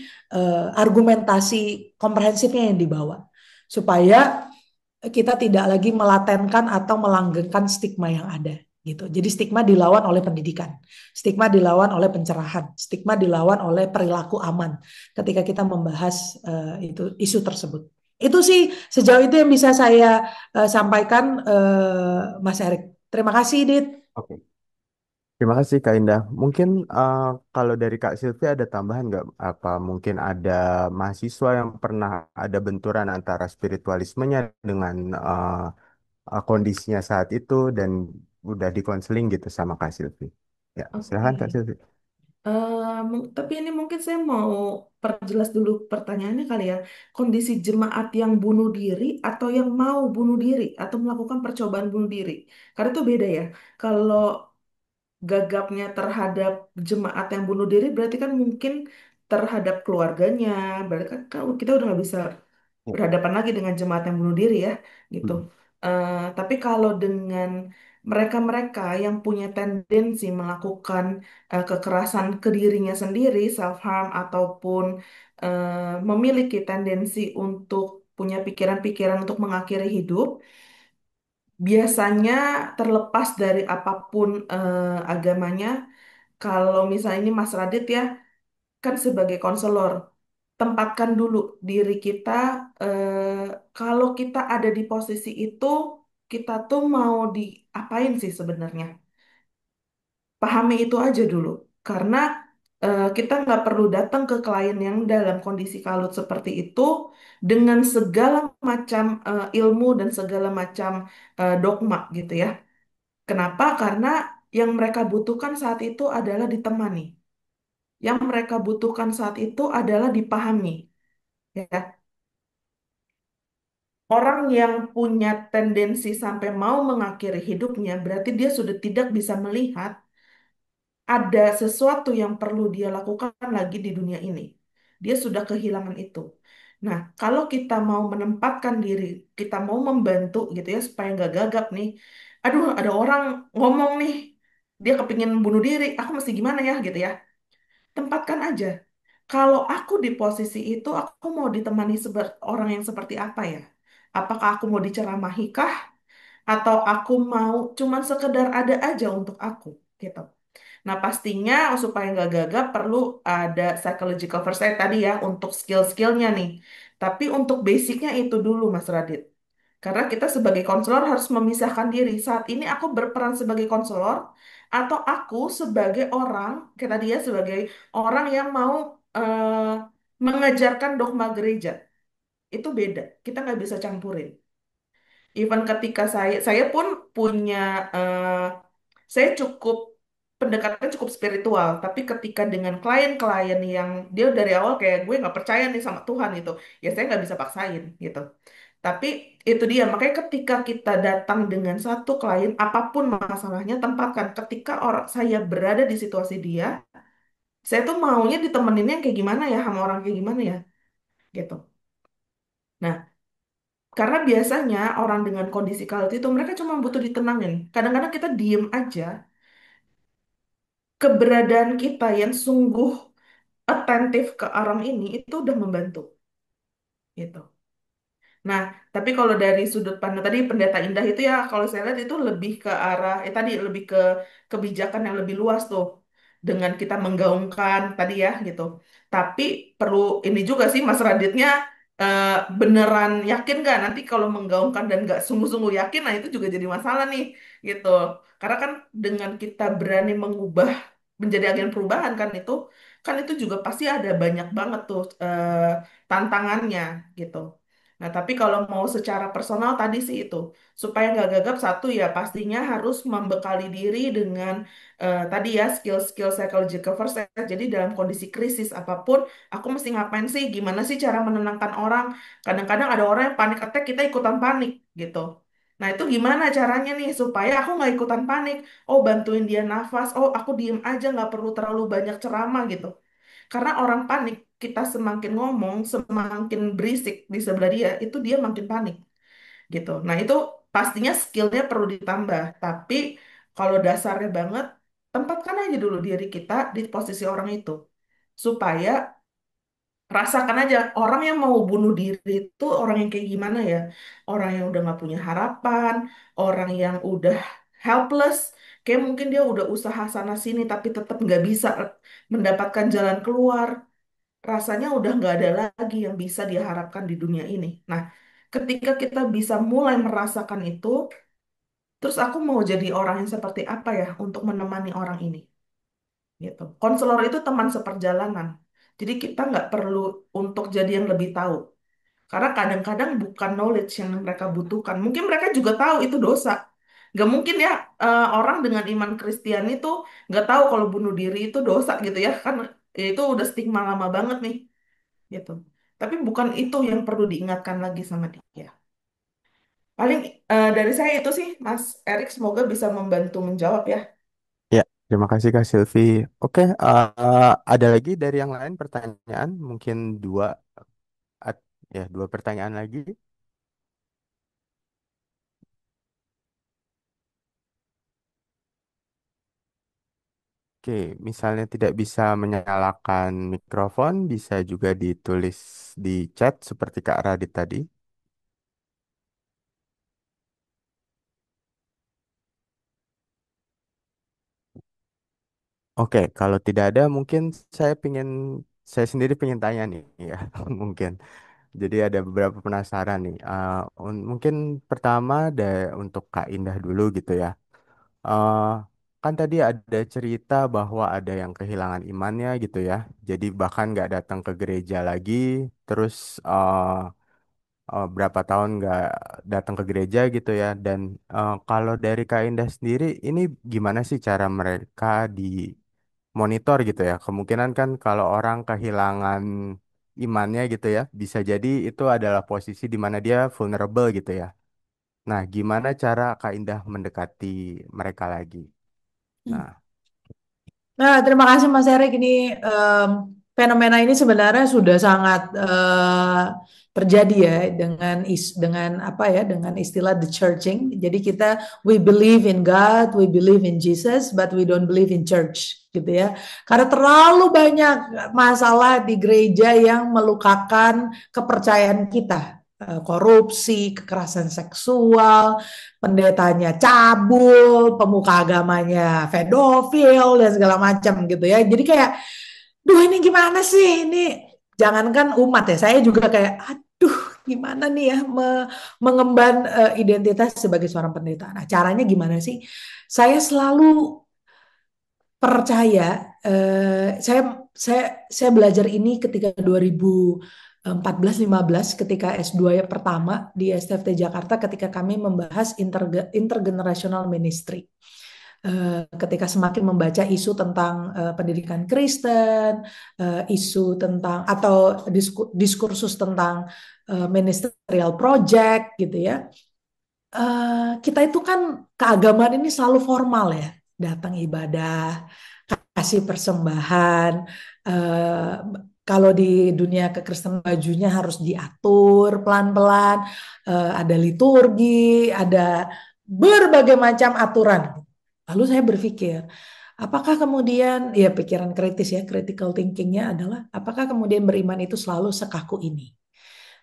argumentasi komprehensifnya yang dibawa. Supaya kita tidak lagi melatenkan atau melanggengkan stigma yang ada gitu. Jadi stigma dilawan oleh pendidikan, stigma dilawan oleh pencerahan, stigma dilawan oleh perilaku aman ketika kita membahas itu isu tersebut. Itu sih sejauh itu yang bisa saya sampaikan, Mas Erik. Terima kasih, Dit. Oke. Terima kasih Kak Indah. Mungkin kalau dari Kak Silvi ada tambahan nggak? Apa mungkin ada mahasiswa yang pernah ada benturan antara spiritualismenya dengan kondisinya saat itu dan udah dikonseling gitu sama Kak Silvi. Ya, Oke. silahkan Kak Silvi. Tapi ini mungkin saya mau perjelas dulu pertanyaannya kali ya. Kondisi jemaat yang bunuh diri atau yang mau bunuh diri atau melakukan percobaan bunuh diri. Karena itu beda ya. Kalau gagapnya terhadap jemaat yang bunuh diri berarti kan mungkin terhadap keluarganya. Berarti kan kita udah nggak bisa Ya. berhadapan lagi dengan jemaat yang bunuh diri ya, gitu. Hmm. Tapi kalau dengan mereka-mereka yang punya tendensi melakukan kekerasan ke dirinya sendiri, self harm ataupun memiliki tendensi untuk punya pikiran-pikiran untuk mengakhiri hidup, biasanya terlepas dari apapun agamanya, kalau misalnya ini Mas Radit ya, kan sebagai konselor, tempatkan dulu diri kita, kalau kita ada di posisi itu, kita tuh mau diapain sih sebenarnya? Pahami itu aja dulu, karena kita nggak perlu datang ke klien yang dalam kondisi kalut seperti itu dengan segala macam ilmu dan segala macam dogma gitu ya. Kenapa? Karena yang mereka butuhkan saat itu adalah ditemani. Yang mereka butuhkan saat itu adalah dipahami. Ya, orang yang punya tendensi sampai mau mengakhiri hidupnya, berarti dia sudah tidak bisa melihat ada sesuatu yang perlu dia lakukan lagi di dunia ini. Dia sudah kehilangan itu. Nah, kalau kita mau menempatkan diri, kita mau membantu gitu ya, supaya nggak gagap nih. Aduh, ada orang ngomong nih, dia kepingin bunuh diri, aku mesti gimana ya gitu ya. Tempatkan aja. Kalau aku di posisi itu, aku mau ditemani orang yang seperti apa ya? Apakah aku mau diceramahi kah? Atau aku mau cuman sekedar ada aja untuk aku gitu. Nah, pastinya supaya nggak gagap perlu ada psychological first aid tadi ya untuk skill-skillnya nih. Tapi untuk basicnya itu dulu Mas Radit. Karena kita sebagai konselor harus memisahkan diri. Saat ini aku berperan sebagai konselor atau aku sebagai orang, kita dia sebagai orang yang mau eh, mengajarkan dogma gereja. Itu beda. Kita nggak bisa campurin. Even ketika saya pun punya, saya cukup pendekatannya cukup spiritual, tapi ketika dengan klien-klien yang dia dari awal kayak gue nggak percaya nih sama Tuhan gitu, ya saya nggak bisa paksain gitu. Tapi itu dia, makanya ketika kita datang dengan satu klien, apapun masalahnya, tempatkan. Ketika orang saya berada di situasi dia, saya tuh maunya ditemeninnya kayak gimana ya, sama orang kayak gimana ya, gitu. Nah, karena biasanya orang dengan kondisi kalut itu mereka cuma butuh ditenangin. Kadang-kadang kita diem aja, keberadaan kita yang sungguh atentif ke orang ini itu udah membantu gitu. Nah, tapi kalau dari sudut pandang tadi Pendeta Indah itu ya, kalau saya lihat itu lebih ke arah, tadi lebih ke kebijakan yang lebih luas tuh, dengan kita menggaungkan tadi ya gitu. Tapi perlu ini juga sih Mas Raditnya, eh, beneran yakin nggak nanti kalau menggaungkan dan nggak sungguh-sungguh yakin, nah itu juga jadi masalah nih gitu. Karena kan dengan kita berani mengubah menjadi agen perubahan kan itu juga pasti ada banyak banget tuh tantangannya gitu. Nah, tapi kalau mau secara personal tadi sih itu, supaya nggak gagap satu ya pastinya harus membekali diri dengan tadi ya skill-skill psychological first aid. Jadi dalam kondisi krisis apapun, aku mesti ngapain sih? Gimana sih cara menenangkan orang? Kadang-kadang ada orang yang panik attack, kita ikutan panik gitu. Nah, itu gimana caranya nih supaya aku nggak ikutan panik? Oh, bantuin dia nafas. Oh, aku diem aja, nggak perlu terlalu banyak ceramah gitu. Karena orang panik, kita semakin ngomong, semakin berisik di sebelah dia, itu dia makin panik gitu. Nah, itu pastinya skillnya perlu ditambah. Tapi kalau dasarnya banget, tempatkan aja dulu diri kita di posisi orang itu. Supaya rasakan aja orang yang mau bunuh diri itu orang yang kayak gimana ya. Orang yang udah nggak punya harapan, orang yang udah helpless. Kayak mungkin dia udah usaha sana sini tapi tetap nggak bisa mendapatkan jalan keluar, rasanya udah nggak ada lagi yang bisa diharapkan di dunia ini. Nah, ketika kita bisa mulai merasakan itu, terus aku mau jadi orang yang seperti apa ya untuk menemani orang ini, gitu. Konselor itu teman seperjalanan. Jadi kita nggak perlu untuk jadi yang lebih tahu. Karena kadang-kadang bukan knowledge yang mereka butuhkan. Mungkin mereka juga tahu itu dosa. Nggak mungkin ya orang dengan iman Kristen itu nggak tahu kalau bunuh diri itu dosa gitu ya. Kan itu udah stigma lama banget nih gitu. Tapi bukan itu yang perlu diingatkan lagi sama dia. Paling dari saya itu sih, Mas Erik, semoga bisa membantu menjawab ya. Ya, terima kasih Kak Silvi. Oke, ada lagi dari yang lain pertanyaan? Mungkin dua, at- ya dua pertanyaan lagi. Oke, misalnya tidak bisa menyalakan mikrofon, bisa juga ditulis di chat seperti Kak Radit tadi. Oke, kalau tidak ada, mungkin saya saya sendiri pengen tanya nih, ya, mungkin. Jadi ada beberapa penasaran nih. Mungkin pertama untuk Kak Indah dulu gitu ya. eh Kan tadi ada cerita bahwa ada yang kehilangan imannya gitu ya. Jadi bahkan nggak datang ke gereja lagi. Terus berapa tahun nggak datang ke gereja gitu ya. Dan kalau dari Kak Indah sendiri, ini gimana sih cara mereka di monitor gitu ya? Kemungkinan kan kalau orang kehilangan imannya gitu ya, bisa jadi itu adalah posisi di mana dia vulnerable gitu ya. Nah, gimana cara Kak Indah mendekati mereka lagi? Nah, Nah, terima kasih Mas Erik. Ini fenomena ini sebenarnya sudah sangat terjadi ya dengan apa ya dengan istilah the churching. Jadi kita we believe in God, we believe in Jesus, but we don't believe in church gitu ya. Karena terlalu banyak masalah di gereja yang melukakan kepercayaan kita. Korupsi, kekerasan seksual, pendetanya cabul, pemuka agamanya pedofil dan segala macam gitu ya. Jadi kayak, duh ini gimana sih? Ini jangankan umat ya, saya juga kayak, aduh gimana nih ya mengemban identitas sebagai seorang pendeta. Nah caranya gimana sih? Saya selalu percaya, saya belajar ini ketika 2014-15 ketika S2 yang pertama di STFT Jakarta ketika kami membahas intergenerational ministry. Ketika semakin membaca isu tentang pendidikan Kristen, isu tentang atau diskursus tentang ministerial project gitu ya. Kita itu kan keagamaan ini selalu formal ya, datang ibadah, kasih persembahan. eh, Kalau di dunia kekristenan bajunya harus diatur pelan-pelan, ada liturgi, ada berbagai macam aturan. Lalu saya berpikir, apakah kemudian, ya pikiran kritis ya, critical thinkingnya adalah, apakah kemudian beriman itu selalu sekaku ini?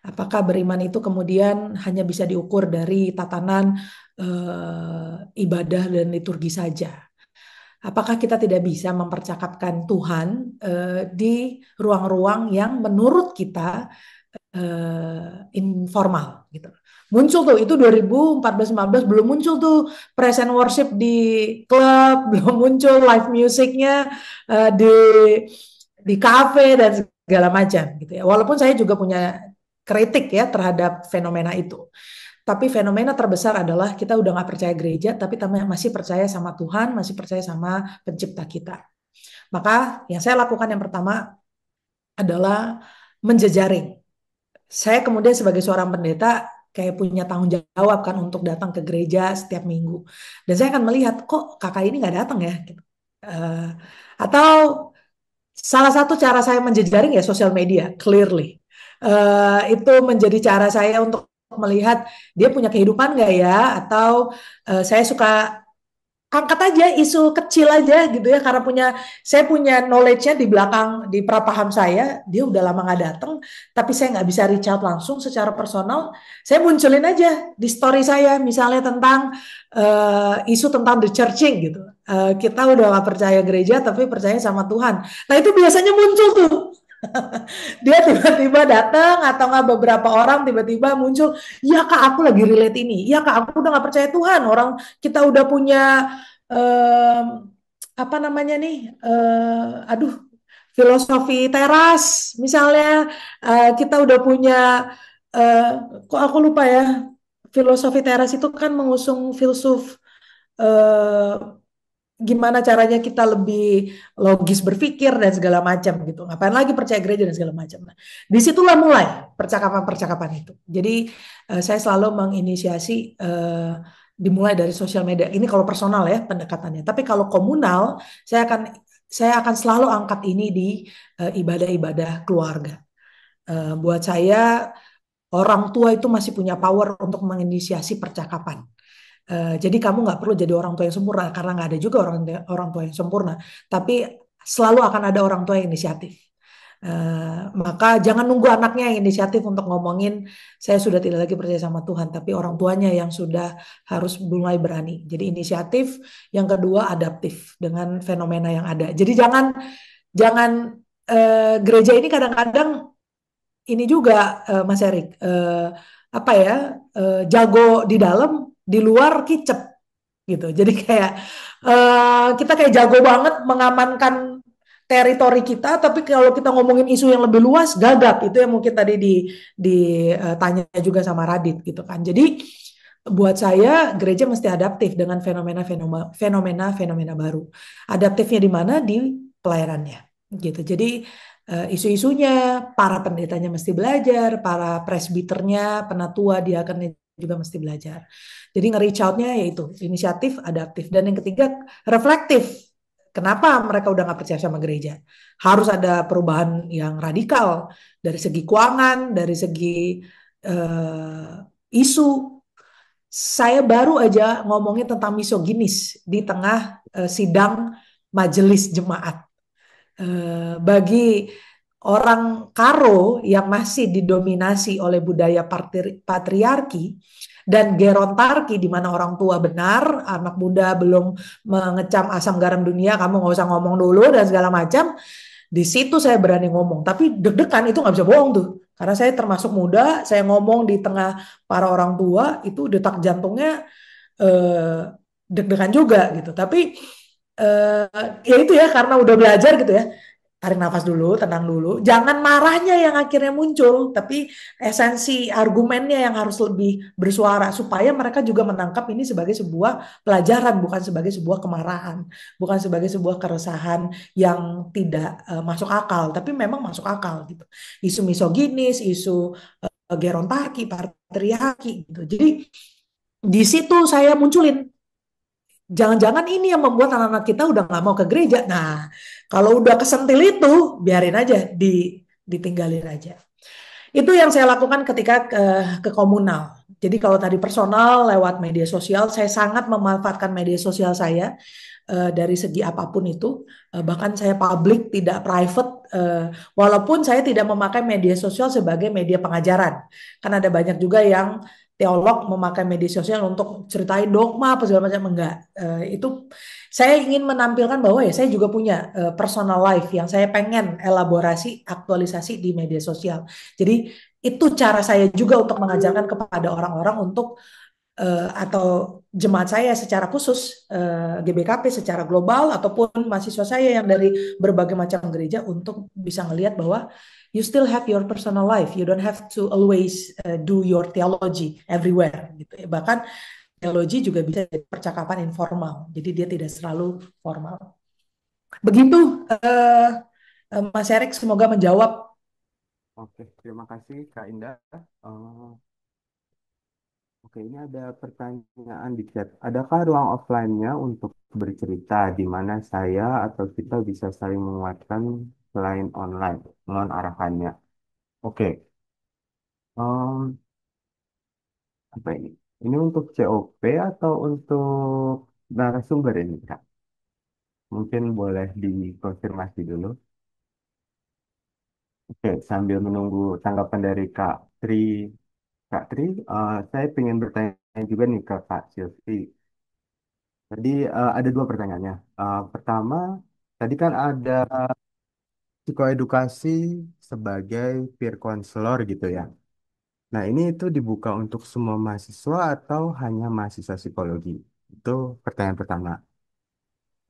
Apakah beriman itu kemudian hanya bisa diukur dari tatanan ibadah dan liturgi saja? Apakah kita tidak bisa mempercakapkan Tuhan di ruang-ruang yang menurut kita informal gitu. Muncul tuh itu 2014-15 belum muncul tuh praise and worship di klub, belum muncul live musiknya di kafe dan segala macam gitu ya. Walaupun saya juga punya kritik ya terhadap fenomena itu. Tapi fenomena terbesar adalah kita udah nggak percaya gereja, tapi masih percaya sama Tuhan, masih percaya sama pencipta kita. Maka yang saya lakukan yang pertama adalah menjejaring. Saya kemudian sebagai seorang pendeta kayak punya tanggung jawab kan untuk datang ke gereja setiap minggu. Dan saya akan melihat kok kakak ini nggak datang ya. Gitu. Uh, atau salah satu cara saya menjejaring ya sosial media, clearly. Itu menjadi cara saya untuk melihat dia punya kehidupan nggak ya, atau saya suka angkat aja isu kecil aja gitu ya karena saya punya knowledge-nya di belakang di prapaham saya dia udah lama nggak datang tapi saya nggak bisa reach out langsung secara personal saya munculin aja di story saya misalnya tentang isu tentang the churching gitu. Kita udah nggak percaya gereja tapi percaya sama Tuhan, nah itu biasanya muncul tuh. Dia tiba-tiba datang atau nggak beberapa orang tiba-tiba muncul, ya kak aku lagi relate ini, ya kak aku udah nggak percaya Tuhan, orang kita udah punya eh, apa namanya nih, aduh filosofi teras misalnya, kita udah punya eh, kok aku lupa ya, filosofi teras itu kan mengusung filsuf eh, gimana caranya kita lebih logis berpikir dan segala macam gitu. Ngapain lagi percaya gereja dan segala macam. Nah, disitulah mulai percakapan-percakapan itu. Jadi saya selalu menginisiasi dimulai dari sosial media. Ini kalau personal ya pendekatannya. Tapi kalau komunal, saya akan selalu angkat ini di ibadah-ibadah keluarga. Buat saya orang tua itu masih punya power untuk menginisiasi percakapan. Jadi kamu nggak perlu jadi orang tua yang sempurna karena nggak ada juga orang tua yang sempurna. Tapi selalu akan ada orang tua yang inisiatif. Maka jangan nunggu anaknya yang inisiatif untuk ngomongin saya sudah tidak lagi percaya sama Tuhan, tapi orang tuanya yang sudah harus mulai berani. Jadi inisiatif, yang kedua adaptif dengan fenomena yang ada. Jadi jangan jangan gereja ini kadang-kadang ini juga Mas Erik apa ya jago di dalam, di luar kicep gitu. Jadi kayak kita kayak jago banget mengamankan teritori kita, tapi kalau kita ngomongin isu yang lebih luas gagap. Itu yang mungkin tadi ditanya juga sama Radit gitu kan. Jadi buat saya gereja mesti adaptif dengan fenomena baru. Adaptifnya di mana? Di pelayanannya gitu. Jadi isu-isunya para pendetanya mesti belajar, para presbiternya, penatua, diakonnya juga mesti belajar. Jadi nge-reach out-nya yaitu inisiatif, adaptif. Dan yang ketiga, reflektif. Kenapa mereka udah nggak percaya sama gereja? Harus ada perubahan yang radikal dari segi keuangan, dari segi isu. Saya baru aja ngomongin tentang misoginis di tengah sidang majelis jemaat. Bagi orang Karo yang masih didominasi oleh budaya patriarki dan gerontarki di mana orang tua benar, anak muda belum mengecam asam garam dunia, kamu nggak usah ngomong dulu dan segala macam. Di situ saya berani ngomong, tapi deg-degan itu nggak bisa bohong tuh. Karena saya termasuk muda, saya ngomong di tengah para orang tua, itu detak jantungnya eh, deg-degan juga gitu. Tapi ya itu ya karena udah belajar gitu ya. Tarik nafas dulu, tenang dulu. Jangan marahnya yang akhirnya muncul, tapi esensi argumennya yang harus lebih bersuara supaya mereka juga menangkap ini sebagai sebuah pelajaran, bukan sebagai sebuah kemarahan, bukan sebagai sebuah keresahan yang tidak masuk akal, tapi memang masuk akal gitu. Isu misoginis, isu gerontaki, patriarki gitu. Jadi di situ saya munculin. Jangan-jangan ini yang membuat anak-anak kita udah nggak mau ke gereja. Nah, kalau udah kesentil itu, biarin aja, ditinggalin aja. Itu yang saya lakukan ketika ke komunal. Jadi kalau tadi personal lewat media sosial, saya sangat memanfaatkan media sosial saya dari segi apapun itu. Bahkan saya public, tidak private. Walaupun saya tidak memakai media sosial sebagai media pengajaran. Karena ada banyak juga yang teolog memakai media sosial untuk ceritain dogma apa segala macam. Enggak. Itu saya ingin menampilkan bahwa ya saya juga punya personal life yang saya pengen elaborasi, aktualisasi di media sosial. Jadi itu cara saya juga untuk mengajarkan kepada orang-orang untuk atau jemaat saya secara khusus, GBKP secara global ataupun mahasiswa saya yang dari berbagai macam gereja untuk bisa ngelihat bahwa you still have your personal life, you don't have to always do your theology everywhere gitu ya. Bahkan teologi juga bisa jadi percakapan informal, jadi dia tidak selalu formal. Begitu Mas Erik, semoga menjawab. Oke, terima kasih Kak Indah. Eh, Oke, ini ada pertanyaan di chat. Adakah ruang offline-nya untuk bercerita di mana saya atau kita bisa saling menguatkan selain online? Mohon arahannya. Oke, em, apa ini? Ini untuk COP atau untuk narasumber ini, Kak? Mungkin boleh dikonfirmasi dulu. Oke, sambil menunggu tanggapan dari Kak Tri. Kak Tri, saya ingin bertanya juga nih ke Kak Silvi. Tadi ada dua pertanyaannya. Pertama, tadi kan ada psikoedukasi sebagai peer counselor gitu ya. Nah, ini itu dibuka untuk semua mahasiswa atau hanya mahasiswa psikologi? Itu pertanyaan pertama.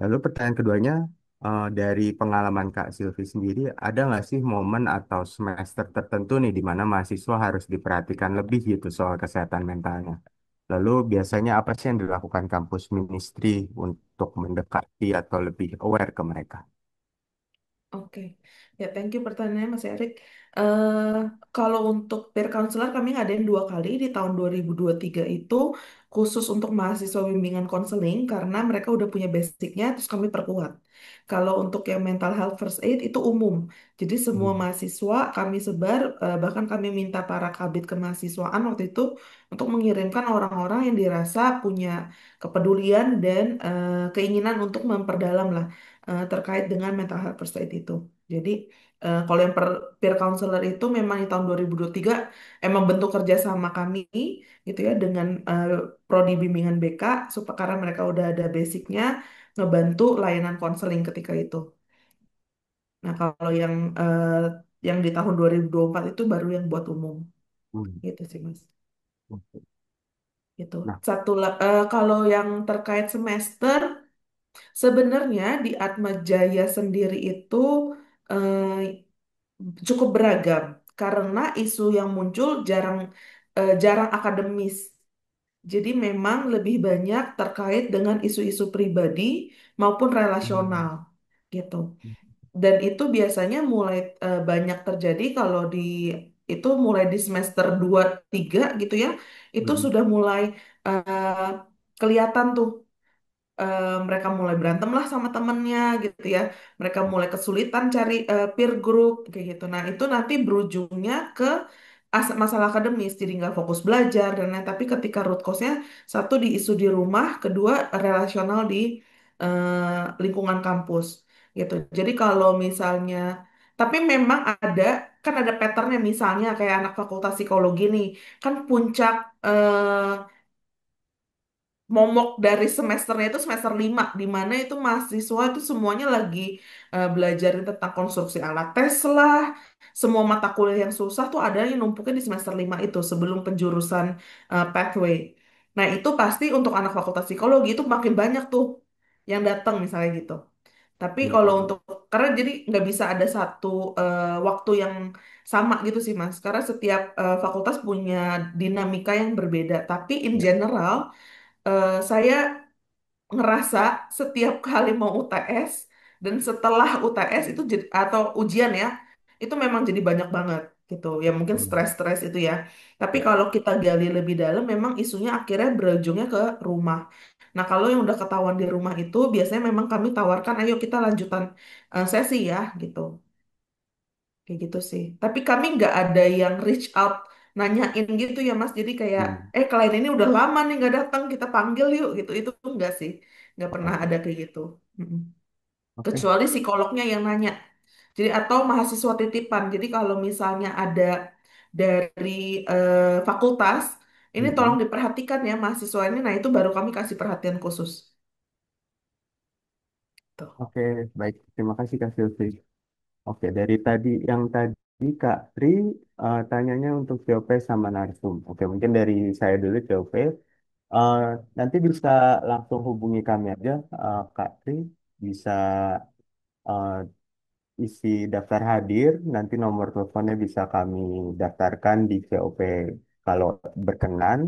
Lalu pertanyaan keduanya, dari pengalaman Kak Silvi sendiri, ada nggak sih momen atau semester tertentu nih di mana mahasiswa harus diperhatikan lebih gitu soal kesehatan mentalnya? Lalu biasanya apa sih yang dilakukan kampus ministry untuk mendekati atau lebih aware ke mereka? Oke, ya thank you pertanyaannya Mas Erik. Eh Kalau untuk peer counselor kami ngadain 2 kali di tahun 2023 itu khusus untuk mahasiswa bimbingan konseling karena mereka udah punya basicnya terus kami perkuat. Kalau untuk yang mental health first aid itu umum. Jadi semua Hmm. mahasiswa kami sebar, bahkan kami minta para kabit kemahasiswaan waktu itu untuk mengirimkan orang-orang yang dirasa punya kepedulian dan keinginan untuk memperdalam lah terkait dengan mental health first aid itu. Jadi kalau yang peer counselor itu memang di tahun 2023 emang bentuk kerja sama kami gitu ya dengan prodi bimbingan BK supaya karena mereka udah ada basicnya ngebantu layanan konseling ketika itu. Nah, kalau yang di tahun 2024 itu baru yang buat umum Hmm. gitu sih Mas. Oke. Gitu. Nah, Kalau yang terkait semester sebenarnya di Atma Jaya sendiri itu eh, cukup beragam karena isu yang muncul jarang akademis. Jadi memang lebih banyak terkait dengan isu-isu pribadi maupun relasional hmm. gitu. Dan itu biasanya mulai banyak terjadi kalau itu mulai di semester 2 3 gitu ya. Itu Hmm. sudah mulai eh, kelihatan tuh mereka mulai berantem lah sama temennya gitu ya. Mereka mulai kesulitan cari peer group kayak gitu. Nah itu nanti berujungnya ke masalah akademis, jadi nggak fokus belajar dan lain. Tapi ketika root cause-nya satu di isu di rumah, kedua relasional di lingkungan kampus gitu. Jadi kalau misalnya, tapi memang kan ada patternnya misalnya kayak anak fakultas psikologi nih, kan puncak momok dari semesternya itu semester 5 di mana itu mahasiswa itu semuanya lagi belajarin tentang konstruksi alat tes lah. Semua mata kuliah yang susah tuh ada yang numpuknya di semester 5 itu sebelum penjurusan pathway. Nah, itu pasti untuk anak fakultas psikologi itu makin banyak tuh yang datang misalnya gitu. Tapi kalau Hmm. untuk karena jadi nggak bisa ada satu waktu yang sama gitu sih Mas. Karena setiap fakultas punya dinamika yang berbeda. Tapi in Ya. general saya ngerasa setiap kali mau UTS dan setelah UTS itu atau ujian ya, itu memang jadi banyak banget gitu. Ya mungkin Hmm. stres-stres itu ya. Tapi Ya. kalau kita gali lebih dalam, memang isunya akhirnya berujungnya ke rumah. Nah, kalau yang udah ketahuan di rumah itu, biasanya memang kami tawarkan, ayo kita lanjutan sesi ya, gitu. Kayak gitu sih. Tapi kami nggak ada yang reach out nanyain gitu ya Mas. Jadi kayak, Hmm. klien ini udah lama nih nggak datang, kita panggil yuk gitu. Itu tuh nggak sih, nggak pernah Oh, ada kayak gitu. Mm-mm. oke. Kecuali psikolognya yang nanya. Jadi atau mahasiswa titipan. Jadi kalau misalnya ada dari fakultas, ini tolong Hmm. diperhatikan ya mahasiswa ini. Nah itu baru kami kasih perhatian khusus. Tuh. Oke, baik. Terima kasih Kak Silvi. Oke, dari tadi Kak Tri tanyanya untuk COP sama Narsum. Oke, mungkin dari saya dulu COP. Eh, Nanti bisa langsung hubungi kami aja, Kak Tri. Bisa eh, isi daftar hadir, nanti nomor teleponnya bisa kami daftarkan di COP kalau berkenan,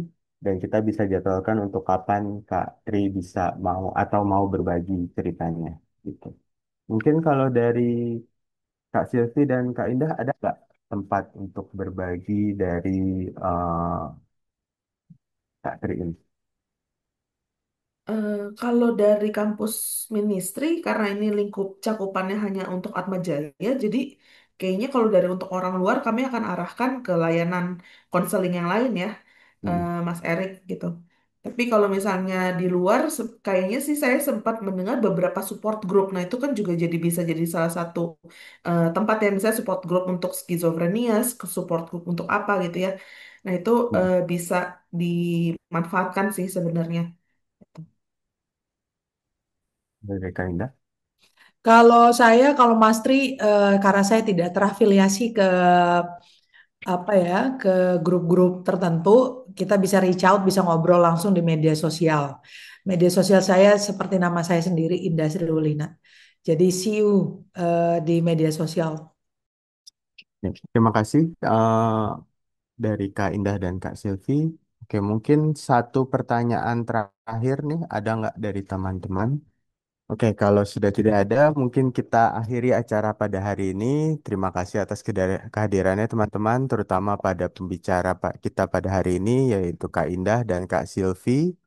dan kita bisa jadwalkan untuk kapan Kak Tri bisa mau atau mau berbagi ceritanya. Gitu. Mungkin kalau dari Kak Silvi dan Kak Indah ada nggak tempat untuk berbagi dari eh, Kak Tri ini? Kalau dari kampus ministry, karena ini lingkup cakupannya hanya untuk Atma Jaya, jadi kayaknya kalau dari untuk orang luar kami akan arahkan ke layanan konseling yang lain ya, Hmm. Mas Erik gitu. Tapi kalau misalnya di luar, kayaknya sih saya sempat mendengar beberapa support group. Nah itu kan juga bisa jadi salah satu tempat yang misalnya support group untuk skizofrenia, support group untuk apa gitu ya. Nah itu Hmm. bisa dimanfaatkan sih sebenarnya. Dari Kak Indah? Kalau Mas Tri, karena saya tidak terafiliasi ke apa ya, ke grup-grup tertentu, kita bisa reach out, bisa ngobrol langsung di media sosial. Media sosial saya seperti nama saya sendiri, Indah Sriwulina. Jadi see you di media sosial. Ya, terima kasih dari Kak Indah dan Kak Silvi. Oke, mungkin satu pertanyaan terakhir nih, ada nggak dari teman-teman? Oke, kalau sudah tidak ada, mungkin kita akhiri acara pada hari ini. Terima kasih atas kehadirannya teman-teman, terutama pada pembicara kita pada hari ini, yaitu Kak Indah dan Kak Silvi.